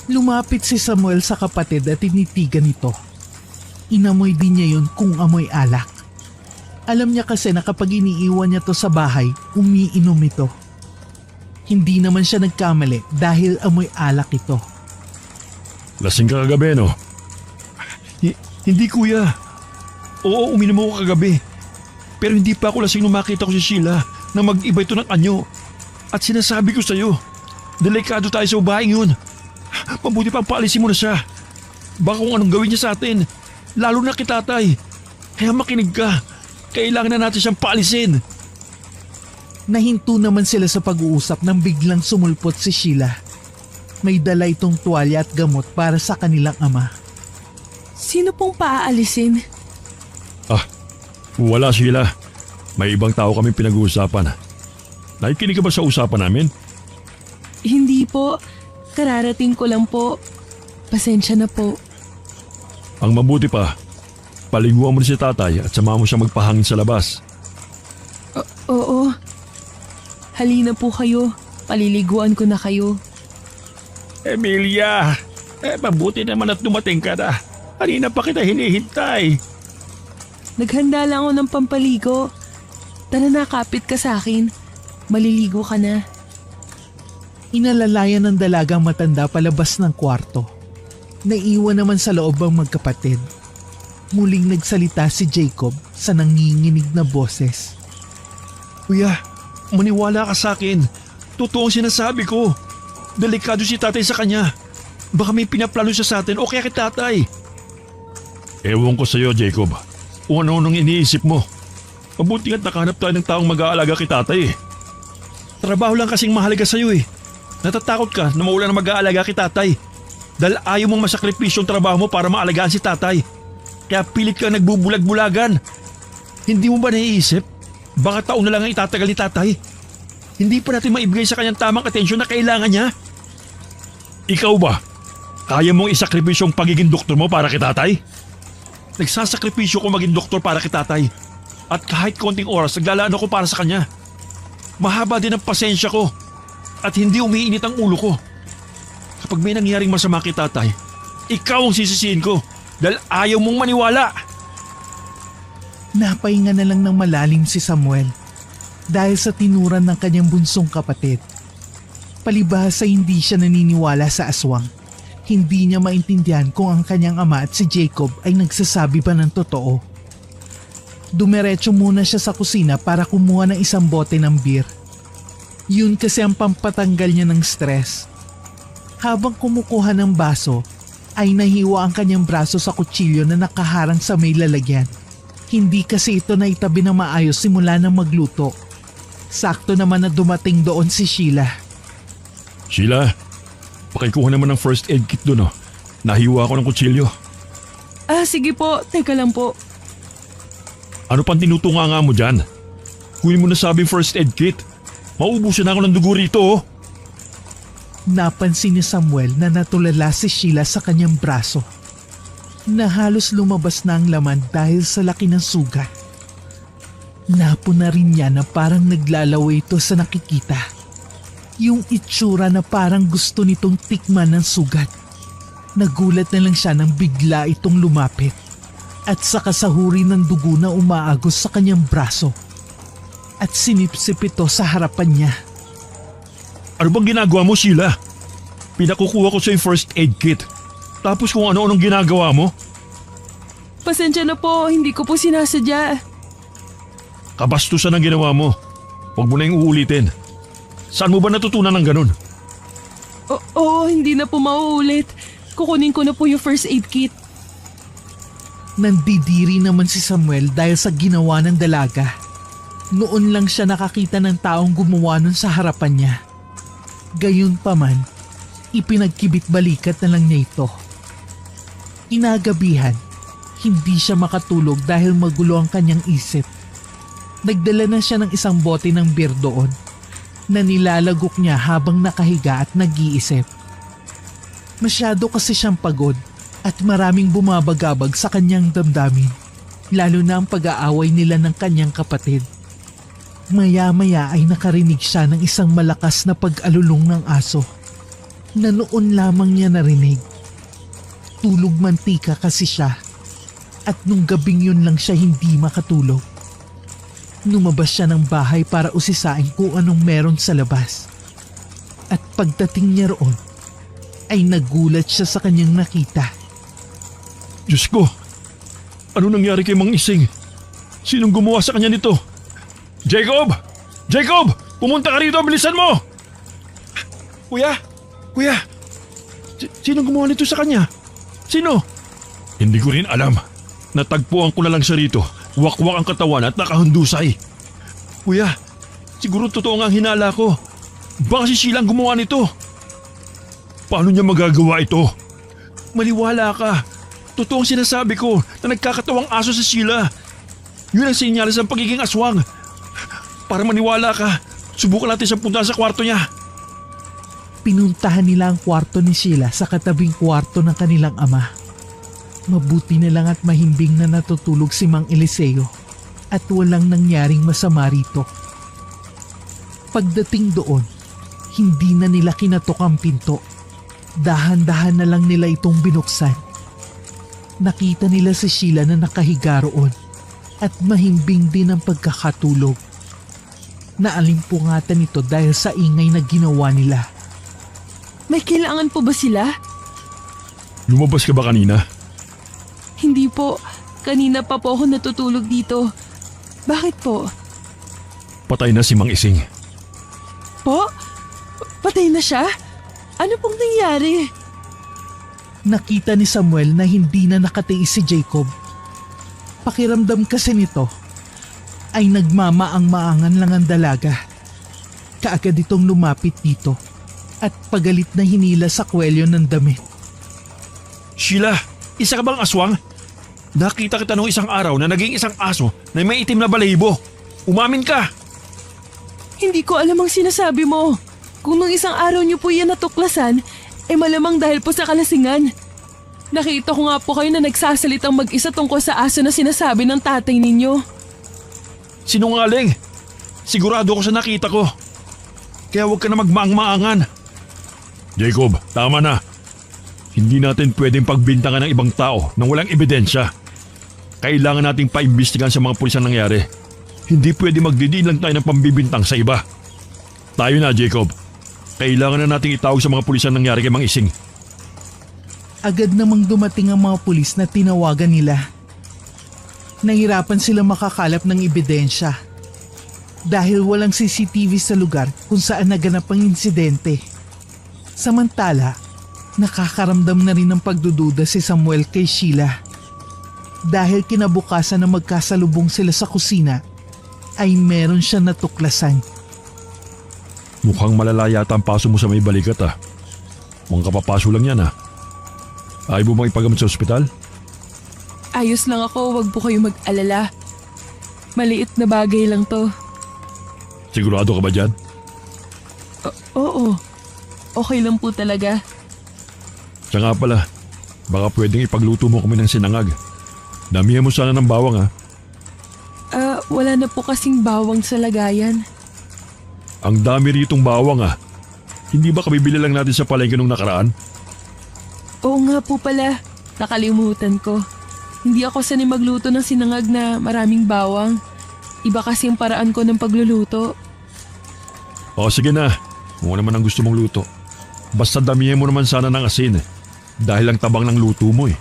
Lumapit si Samuel sa kapatid at tinitigan ito. Inamoy din niya yun kung amoy alak. Alam niya kasi na kapag iniiwan niya to sa bahay, umiinom ito. Hindi naman siya nagkamali dahil amoy alak ito. Lasing ka kagabi, no? Hindi kuya. Oo, uminom ako kagabi. Pero hindi pa ako lasing nung makita ko si Sheila na mag-iba ito ng anyo. At sinasabi ko sa'yo, delikado tayo sa babaeng yun. Mabuti pang paalisin mo na siya. Baka kung anong gawin niya sa atin, lalo na kay tatay. Kaya makinig ka. Kailangan na natin siyang paalisin. Nahinto naman sila sa pag-uusap nang biglang sumulpot si Sheila. May dala itong tuwalya at gamot para sa kanilang ama. Sino pong paaalisin? Wala, Sheila. May ibang tao kami pinag-uusapan. Nakikinig ka ba sa usapan namin? Hindi po. Kararating ko lang po. Pasensya na po. Ang mabuti pa, paliguan mo na si tatay at samahan mo siya magpahangin sa labas. Oo. Halina po kayo. Paliliguan ko na kayo. Emilia, mabuti naman at dumating ka na. Kanina pa kita hinihintay. Naghanda lang ako ng pampaligo. Tara na, kapit ka sa akin. Maliligo ka na. Inalalayan ng dalagang matanda palabas ng kwarto. Naiwan naman sa loob ang magkapatid. Muling nagsalita si Jacob sa nanginginig na boses. Kuya, maniwala ka sa akin. Totoo ang sinasabi ko. Delikado si tatay sa kanya. Baka may pinaplano siya sa atin o kaya kay tatay. Ewan ko sa'yo, Jacob. Kung ano-anong iniisip mo. Mabuti nga't nakahanap tayo ng taong mag-aalaga kay tatay eh. Trabaho lang kasing mahalaga sa'yo eh. Natatakot ka na mawala na mag-aalaga kay tatay. Dahil ayaw mong masakripisyo ang trabaho mo para maalagaan si tatay. Kaya pilit kang nagbubulag-bulagan. Hindi mo ba naiisip? Baka taon na lang ang itatagal ni tatay. Hindi pa natin maibigay sa kanyang tamang atensyon na kailangan niya. Ikaw ba? Kaya mong isakripisyo ang pagiging doktor mo para kay tatay? Nagsasakripisyo ko maging doktor para kay tatay. At kahit konting oras, naglalaan ako para sa kanya. Mahaba din ang pasensya ko. At hindi umiinit ang ulo ko. Kapag may nangyaring masama kay tatay, ikaw ang sisisihin ko dahil ayaw mong maniwala. Napahinga na lang ng malalim si Samuel dahil sa tinuran ng kanyang bunsong kapatid. Palibhasa hindi siya naniniwala sa aswang. Hindi niya maintindihan kung ang kanyang ama at si Jacob ay nagsasabi ba ng totoo. Dumiretso muna siya sa kusina para kumuha ng isang bote ng beer. Yun kasi ang pampatanggal niya ng stress. Habang kumukuha ng baso, ay nahiwa ang kanyang braso sa kutsilyo na nakaharang sa may lalagyan. Hindi kasi ito naitabi na maayos simula nang magluto. Sakto naman na dumating doon si Sheila. Sheila, pakikuha naman ng first aid kit doon. Nahiwa ko ng kutsilyo. Sige po. Teka lang po. Ano pang tinutunga mo dyan? Kunin mo na sabing first aid kit. Mauubusan ako ng dugo rito. Napansin ni Samuel na natulala si Sheila sa kanyang braso. Na halos lumabas na ang laman dahil sa laki ng sugat. Napuna rin niya na parang naglalaway ito sa nakikita. Yung itsura na parang gusto nitong tikman ng sugat. Nagulat na lang siya nang bigla itong lumapit. At sa kasahuri ng dugo na umaagos sa kanyang braso. At sinipsip ito sa harapan niya. Ano bang ginagawa mo, Sheila? Pinakukuha ko sa yung first aid kit. Tapos kung ano-anong ginagawa mo? Pasensya na po. Hindi ko po sinasadya. Kabastusan ang ginawa mo. Huwag mo na yung uulitin. Saan mo ba natutunan ng ganun? Oo, hindi na po mauulit. Kukunin ko na po yung first aid kit. Nandidiri naman si Samuel dahil sa ginawa ng dalaga. Noon lang siya nakakita ng taong gumawa nun sa harapan niya. Gayunpaman, ipinagkibit balikat na lang niya ito. Inagabihan, hindi siya makatulog dahil magulo ang kanyang isip. Nagdala na siya ng isang bote ng beer doon na nilalagok niya habang nakahiga at nag-iisip. Masyado kasi siyang pagod at maraming bumabagabag sa kanyang damdamin, lalo na ang pag-aaway nila ng kanyang kapatid. Maya-maya ay nakarinig siya ng isang malakas na pag-alulong ng aso na noon lamang niya narinig. Tulog mantika kasi siya at nung gabing yun lang siya hindi makatulog. Lumabas siya ng bahay para usisain kung anong meron sa labas. At pagdating niya roon, ay nagulat siya sa kanyang nakita. Diyos ko, ano nangyari kay Mang Ising? Sinong gumawa sa kanya nito? Jacob! Jacob! Pumunta ka rito! Bilisan mo! Kuya! Sinong gumawa nito sa kanya? Sino? Hindi ko rin alam. Natagpuan ko na lang siya rito. Wakwak ang katawan at nakahundusay. Kuya, siguro totoo nga ang hinala ko. Baka si Sheila ang gumawa nito. Paano niya magagawa ito? Maliwala ka. Totoo ang sinasabi ko na nagkakatawang aso si Sheila. Yun ang sinyalis ng pagiging aswang. Para maniwala ka, subukan natin siyang punta sa kwarto niya. Pinuntahan nila ang kwarto ni Sheila sa katabing kwarto ng kanilang ama. Mabuti na lang at mahimbing na natutulog si Mang Eliseo at walang nangyaring masama rito. Pagdating doon, hindi na nila kinatok ang pinto. Dahan-dahan na lang nila itong binuksan. Nakita nila si Sheila na nakahiga roon at mahimbing din ang pagkakatulog. Naalimpungatan ito dahil sa ingay na ginawa nila. May kailangan po ba sila? Lumabas ka ba kanina? Hindi po. Kanina pa po ako natutulog dito. Bakit po? Patay na si Mang Ising. Po? Patay na siya? Ano pong nangyari? Nakita ni Samuel na hindi na nakatiis si Jacob. Pakiramdam kasi nito ay nagmamaang-maangan lang ang dalaga. Kaagad itong lumapit dito at pagalit na hinila sa kwelyo ng damit. Sheila, isa ka bang aswang? Nakita kita nung isang araw na naging isang aso na may itim na balahibo. Umamin ka! Hindi ko alam ang sinasabi mo. Kung nung isang araw niyo po yan natuklasan, malamang dahil po sa kalasingan. Nakita ko nga po kayo na nagsasalitang mag-isa tungkol sa aso na sinasabi ng tatay ninyo. Sinungaling! Sigurado ako sa nakita ko. Kaya huwag ka na magmaang-maangan. Jacob, tama na. Hindi natin pwedeng pagbintangan ng ibang tao nang walang ebidensya. Kailangan nating paimbestigan sa mga pulis ang nangyari. Hindi pwede magdidiin lang tayo ng pambibintang sa iba. Tayo na, Jacob. Kailangan na nating itawag sa mga pulis ang nangyari kay Mang Ising. Agad namang dumating ang mga pulis na tinawagan nila. Nahirapan sila makakalap ng ebidensya dahil walang CCTV sa lugar kung saan naganap ang insidente. Samantala, nakakaramdam na rin ng pagdududa si Samuel kay Sheila. Dahil kinabukasan na magkasalubong sila sa kusina, ay meron siya natuklasan. Mukhang malala yata ang paso mo sa may balikat ah. Mukhang kapapaso lang yan ah. Ayaw mo bang ipagamot sa ospital? Ayos lang ako, wag po kayo mag-alala. Maliit na bagay lang to. Sigurado ka ba dyan? Oo, okay lang po talaga. Siya nga pala, baka pwedeng ipagluto mo kami ng sinangag. Damihan mo sana ng bawang ah. Wala na po kasing bawang sa lagayan. Ang dami ritong bawang ah. Hindi ba kabibili lang natin sa palengke nung nakaraan? Oo nga po pala, nakalimutan ko. Hindi ako sanay magluto ng sinangag na maraming bawang. Iba kasi ang paraan ko ng pagluluto. O sige na, kung ano naman ang gusto mong luto. Basta damihan mo naman sana ng asin eh. Dahil ang tabang ng luto mo eh.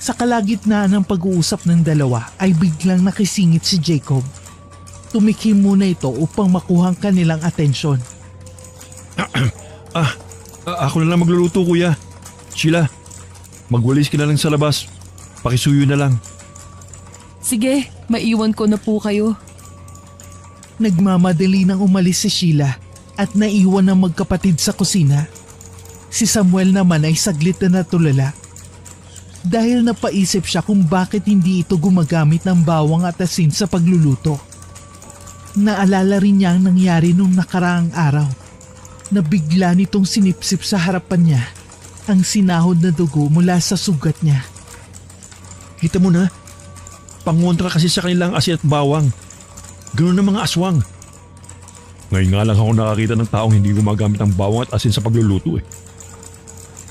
Sa kalagitnaan ng pag-uusap ng dalawa ay biglang nakisingit si Jacob. Tumikim muna ito upang makuha ang kanilang atensyon. Ako na lang magluluto, kuya. Sheila, magwalis ka na lang sa labas. Pakisuyo na lang. Sige, maiwan ko na po kayo. Nagmamadali nang umalis si Sheila at naiwan ang magkapatid sa kusina. Si Samuel naman ay saglit na natulala. Dahil napaisip siya kung bakit hindi ito gumagamit ng bawang at asin sa pagluluto. Naalala rin niya ang nangyari nung nakaraang araw na bigla nitong sinipsip sa harapan niya ang sinahod na dugo mula sa sugat niya. Kita mo na, pangontra kasi sa kanilang asin at bawang. Ganun ang mga aswang. Ngayon nga lang ako nakakita ng taong hindi gumagamit ng bawang at asin sa pagluluto eh.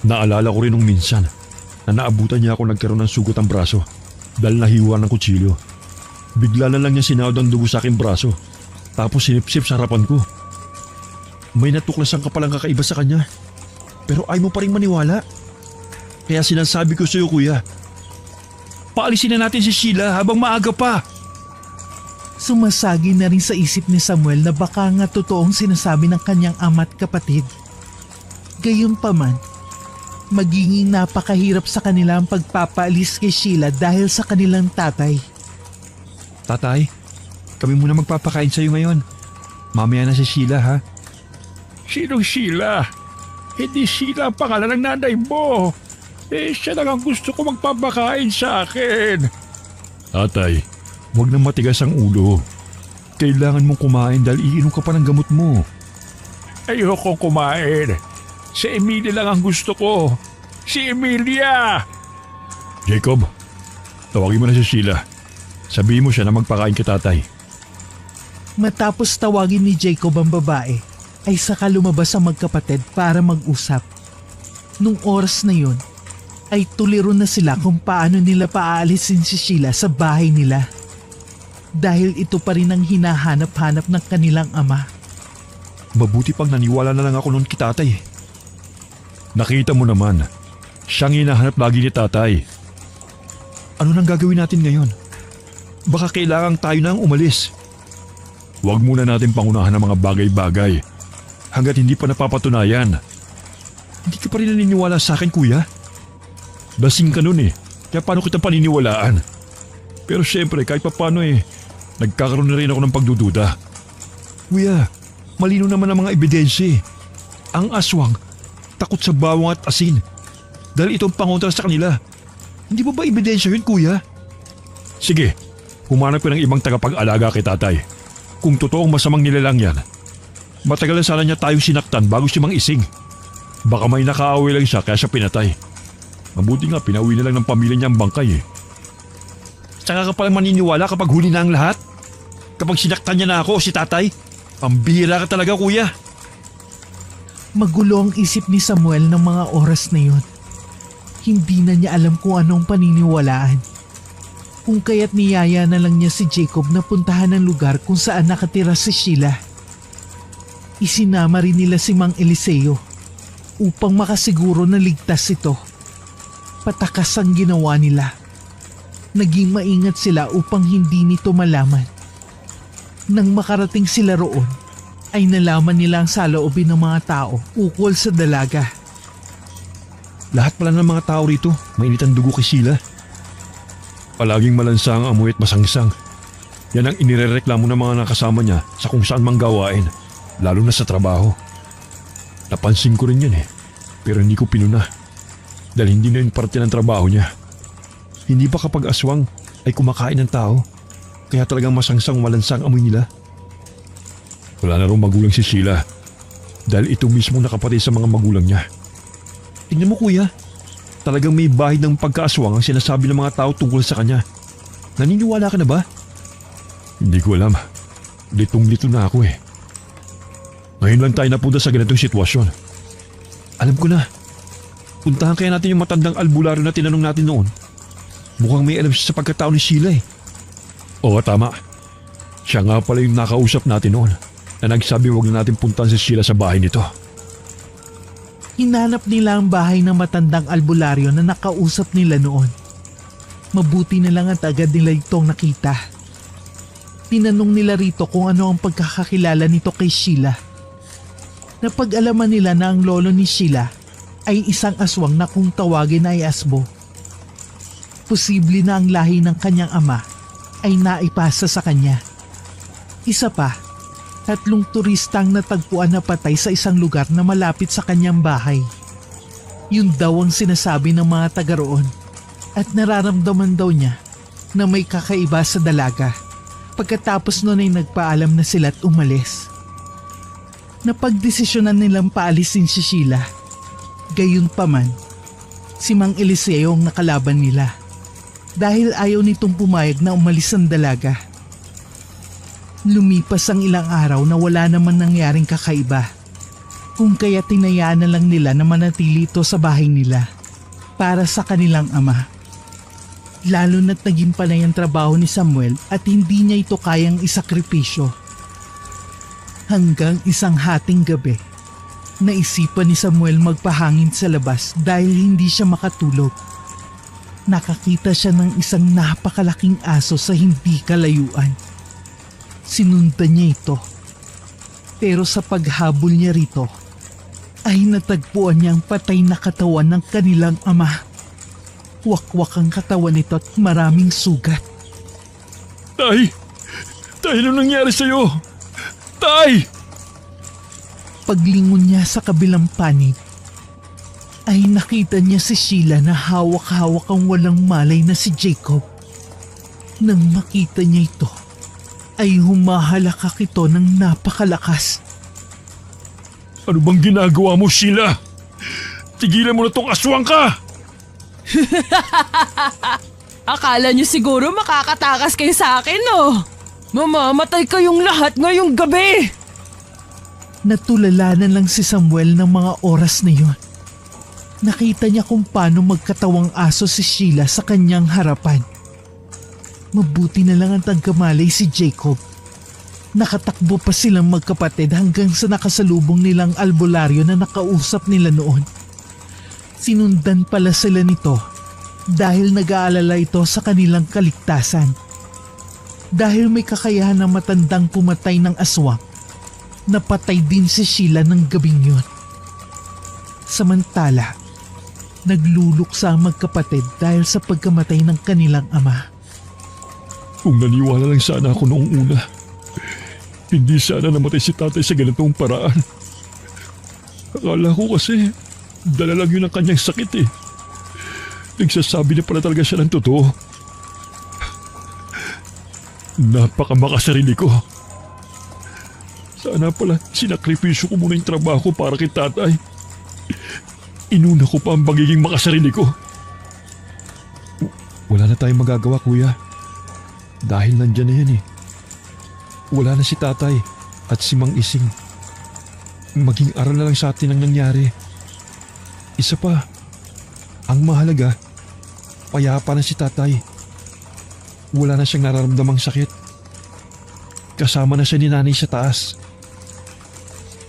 Naalala ko rin nung minsan na naabutan niya ako nagkaroon ng sugat ang braso dahil nahiwa ng kutsilyo. Bigla na lang niya sinahod ang dugo sa aking braso tapos sinipsip sa harapan ko. May natuklasan ka palang kakaiba sa kanya pero ay mo pa rin maniwala. Kaya sinasabi ko sa iyo, kuya, paalisin na natin si Sheila habang maaga pa. Sumasagi na rin sa isip ni Samuel na baka nga totoong sinasabi ng kanyang ama at kapatid. Gayunpaman, magiging napakahirap sa kanila ang pagpapaalis kay Sheila dahil sa kanilang tatay. Tatay, kami muna magpapakain sa iyo ngayon. Mamaya na si Sheila, ha? Sinong Sheila? Hindi Sheila ang pangalan ng nanay mo. Siya lang ang gusto ko magpapakain sa akin. Tatay, huwag nang matigas ang ulo. Kailangan mong kumain dahil iinom ka pa ng gamot mo. Ayokong kumain. Si Emilia lang ang gusto ko. Si Emilia! Jacob, tawagin mo na si Sheila. Sabihin mo siya na magpakain kay tatay. Matapos tawagin ni Jacob ang babae, ay saka lumabas ang magkapatid para mag-usap. Nung oras na yun, ay tuliro na sila kung paano nila paaalisin si Sheila sa bahay nila. Dahil ito pa rin ang hinahanap-hanap ng kanilang ama. Mabuti pang naniwala na lang ako noon kay tatay. Nakita mo naman, siyang hinahanap lagi ni tatay. Ano nang gagawin natin ngayon? Baka kailangang tayo na ang umalis. Huwag muna natin pangunahan ng mga bagay-bagay hanggat hindi pa napapatunayan. Hindi ka pa rin naniniwala sa akin, kuya? Lasing ka nun eh, kaya paano kita paniniwalaan? Pero syempre kahit pa paano nagkakaroon na rin ako ng pagdududa. Kuya, malino naman ang mga ebidensya. Ang aswang, takot sa bawang at asin. Dahil itong pangontra sa kanila. Hindi ba ebidensya yun, kuya? Sige, humanap ko ng ibang tagapag-alaga kay tatay. Kung totoong masamang nilalang yan, matagal na sana niya tayong sinaktan bago siya mang-ising. Baka may nakaaway lang siya kaya siya pinatay. Mabuti nga pinauwi na lang ng pamilya niya ang bangkay eh. Saka ka palang maniniwala kapag huli na ang lahat? Kapag sinaktan niya na ako o si tatay? Pambihira ka talaga, kuya. Magulo ang isip ni Samuel ng mga oras na yun. Hindi na niya alam kung anong paniniwalaan. Kung kaya't niyaya na lang niya si Jacob na puntahan ang lugar kung saan nakatira si Sheila. Isinama rin nila si Mang Eliseo upang makasiguro na ligtas ito. Patakas ang ginawa nila. Naging maingat sila upang hindi nito malaman. Nang makarating sila roon, ay nalaman nila ang saloobin ng mga tao ukol sa dalaga. Lahat pala ng mga tao rito, mainit ang dugo kay Sheila. Palaging malansa ang amoy at masangsang. Yan ang inirereklamo ng mga nakasama niya sa kung saan mang gawain, lalo na sa trabaho. Napansin ko rin yan pero hindi ko pinuna. Dahil hindi na yun parte ng trabaho niya. Hindi ba kapag aswang ay kumakain ng tao, kaya talagang masangsang malansang amoy nila? Wala na raw magulang si Sheila dahil ito mismo nakapatid sa mga magulang niya. Tingnan mo kuya, talagang may bahid ng pagkaaswang ang sinasabi ng mga tao tungkol sa kanya. Naniniwala ka na ba? Hindi ko alam. Litong-lito na ako Ngayon lang tayo napunta sa ganitong sitwasyon. Alam ko na. Puntahan kaya natin yung matandang albularyo na tinanong natin noon. Mukhang may alam siya sa pagkatao ni Sheila Oo, tama. Siya nga pala yung nakausap natin noon na nagsabi huwag na natin puntahan si Sheila sa bahay nito. Hinanap nila ang bahay ng matandang albularyo na nakausap nila noon. Mabuti na lang at agad nila itong nakita. Tinanong nila rito kung ano ang pagkakakilala nito kay Sheila. Napag-alaman nila na ang lolo ni Sheila ay isang aswang na kung tawagin ay asbo. Posible na ang lahi ng kanyang ama ay naipasa sa kanya. Isa pa, 3 turistang natagpuan na patay sa isang lugar na malapit sa kanyang bahay. Yun daw ang sinasabi ng mga taga roon at nararamdaman daw niya na may kakaiba sa dalaga. Pagkatapos nun ay nagpaalam na sila at umalis. Napagdesisyonan nilang paalisin si Sheila. Gayunpaman, si Mang Eliseo ang nakalaban nila dahil ayaw nitong pumayag na umalis ang dalaga. Lumipas ang ilang araw na wala naman nangyaring kakaiba, kung kaya tinayaan na lang nila na manatili ito sa bahay nila para sa kanilang ama. Lalo na't naging panay ang trabaho ni Samuel at hindi niya ito kayang isakripisyo. Hanggang isang hating gabi, naisipan ni Samuel magpahangin sa labas dahil hindi siya makatulog. Nakakita siya ng isang napakalaking aso sa hindi kalayuan. Sinundan niya ito. Pero sa paghabol niya rito, ay natagpuan niya ang patay na katawan ng kanilang ama. Wakwak ang katawan nito at maraming sugat. Tay! Tay, ano nangyari sa'yo? Tay! Paglingon niya sa kabilang panig, ay nakita niya si Sheila na hawak-hawak ang walang malay na si Jacob. Nang makita niya ito, ay humahalakak ito ng napakalakas. Ano bang ginagawa mo, Sheila? Tigilan mo na tong aswang ka! Akala niyo siguro makakatakas kayo sa akin, no? Mamamatay kayong lahat ngayong gabi! Natulala na lang si Samuel ng mga oras na yon. Nakita niya kung paano magkatawang aso si Sheila sa kanyang harapan. Mabuti na lang ang tanggamalay si Jacob. Nakatakbo pa silang magkapatid hanggang sa nakasalubong nilang albularyo na nakausap nila noon. Sinundan pala sila nito dahil nag-aalala ito sa kanilang kaligtasan. Dahil may kakayahan na matandang pumatay ng aswang, napatay din si Sheila ng gabing yun. Samantala, nagluluksa ang magkapatid dahil sa pagkamatay ng kanilang ama. Kung naniwala lang sana ako noong una, hindi sana namatay si tatay sa ganitong paraan. Akala ko kasi dala lang yun ang kanyang sakit Nagsasabi na pala talaga siya ng totoo. Napakamakasarili ko. Sana pala sinakripisyo ko muna yung trabaho ko para kay tatay. Inuna ko pa ang pagiging makasarili ko. Wala na tayong magagawa, kuya. Dahil nandyan na yan Wala na si tatay at si Mang Ising. Maging aral na lang sa atin ang nangyari. Isa pa, ang mahalaga, payapa na si tatay. Wala na siyang nararamdamang sakit. Kasama na siya ni nanay sa taas.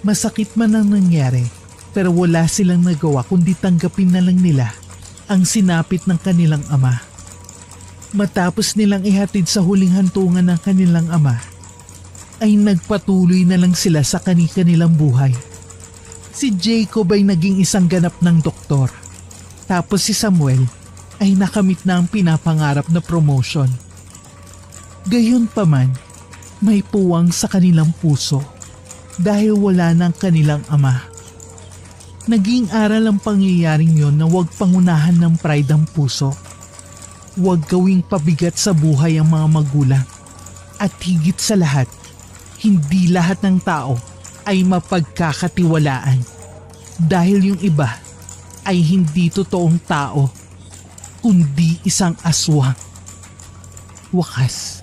Masakit man ang nangyari, pero wala silang nagawa kundi tanggapin na lang nila ang sinapit ng kanilang ama. Matapos nilang ihatid sa huling hantungan ng kanilang ama, ay nagpatuloy na lang sila sa kani-kanilang buhay. Si Jacob ay naging isang ganap ng doktor. Tapos si Samuel ay nakamit na ang pinapangarap na promotion. Gayunpaman, may puwang sa kanilang puso dahil wala ng kanilang ama. Naging aral ang pangyayaring yon na huwag pangunahan ng pride ang puso. Huwag gawing pabigat sa buhay ang mga magulang. At higit sa lahat, hindi lahat ng tao ay mapagkakatiwalaan dahil yung iba ay hindi totoong tao kundi isang aswang. Wakas.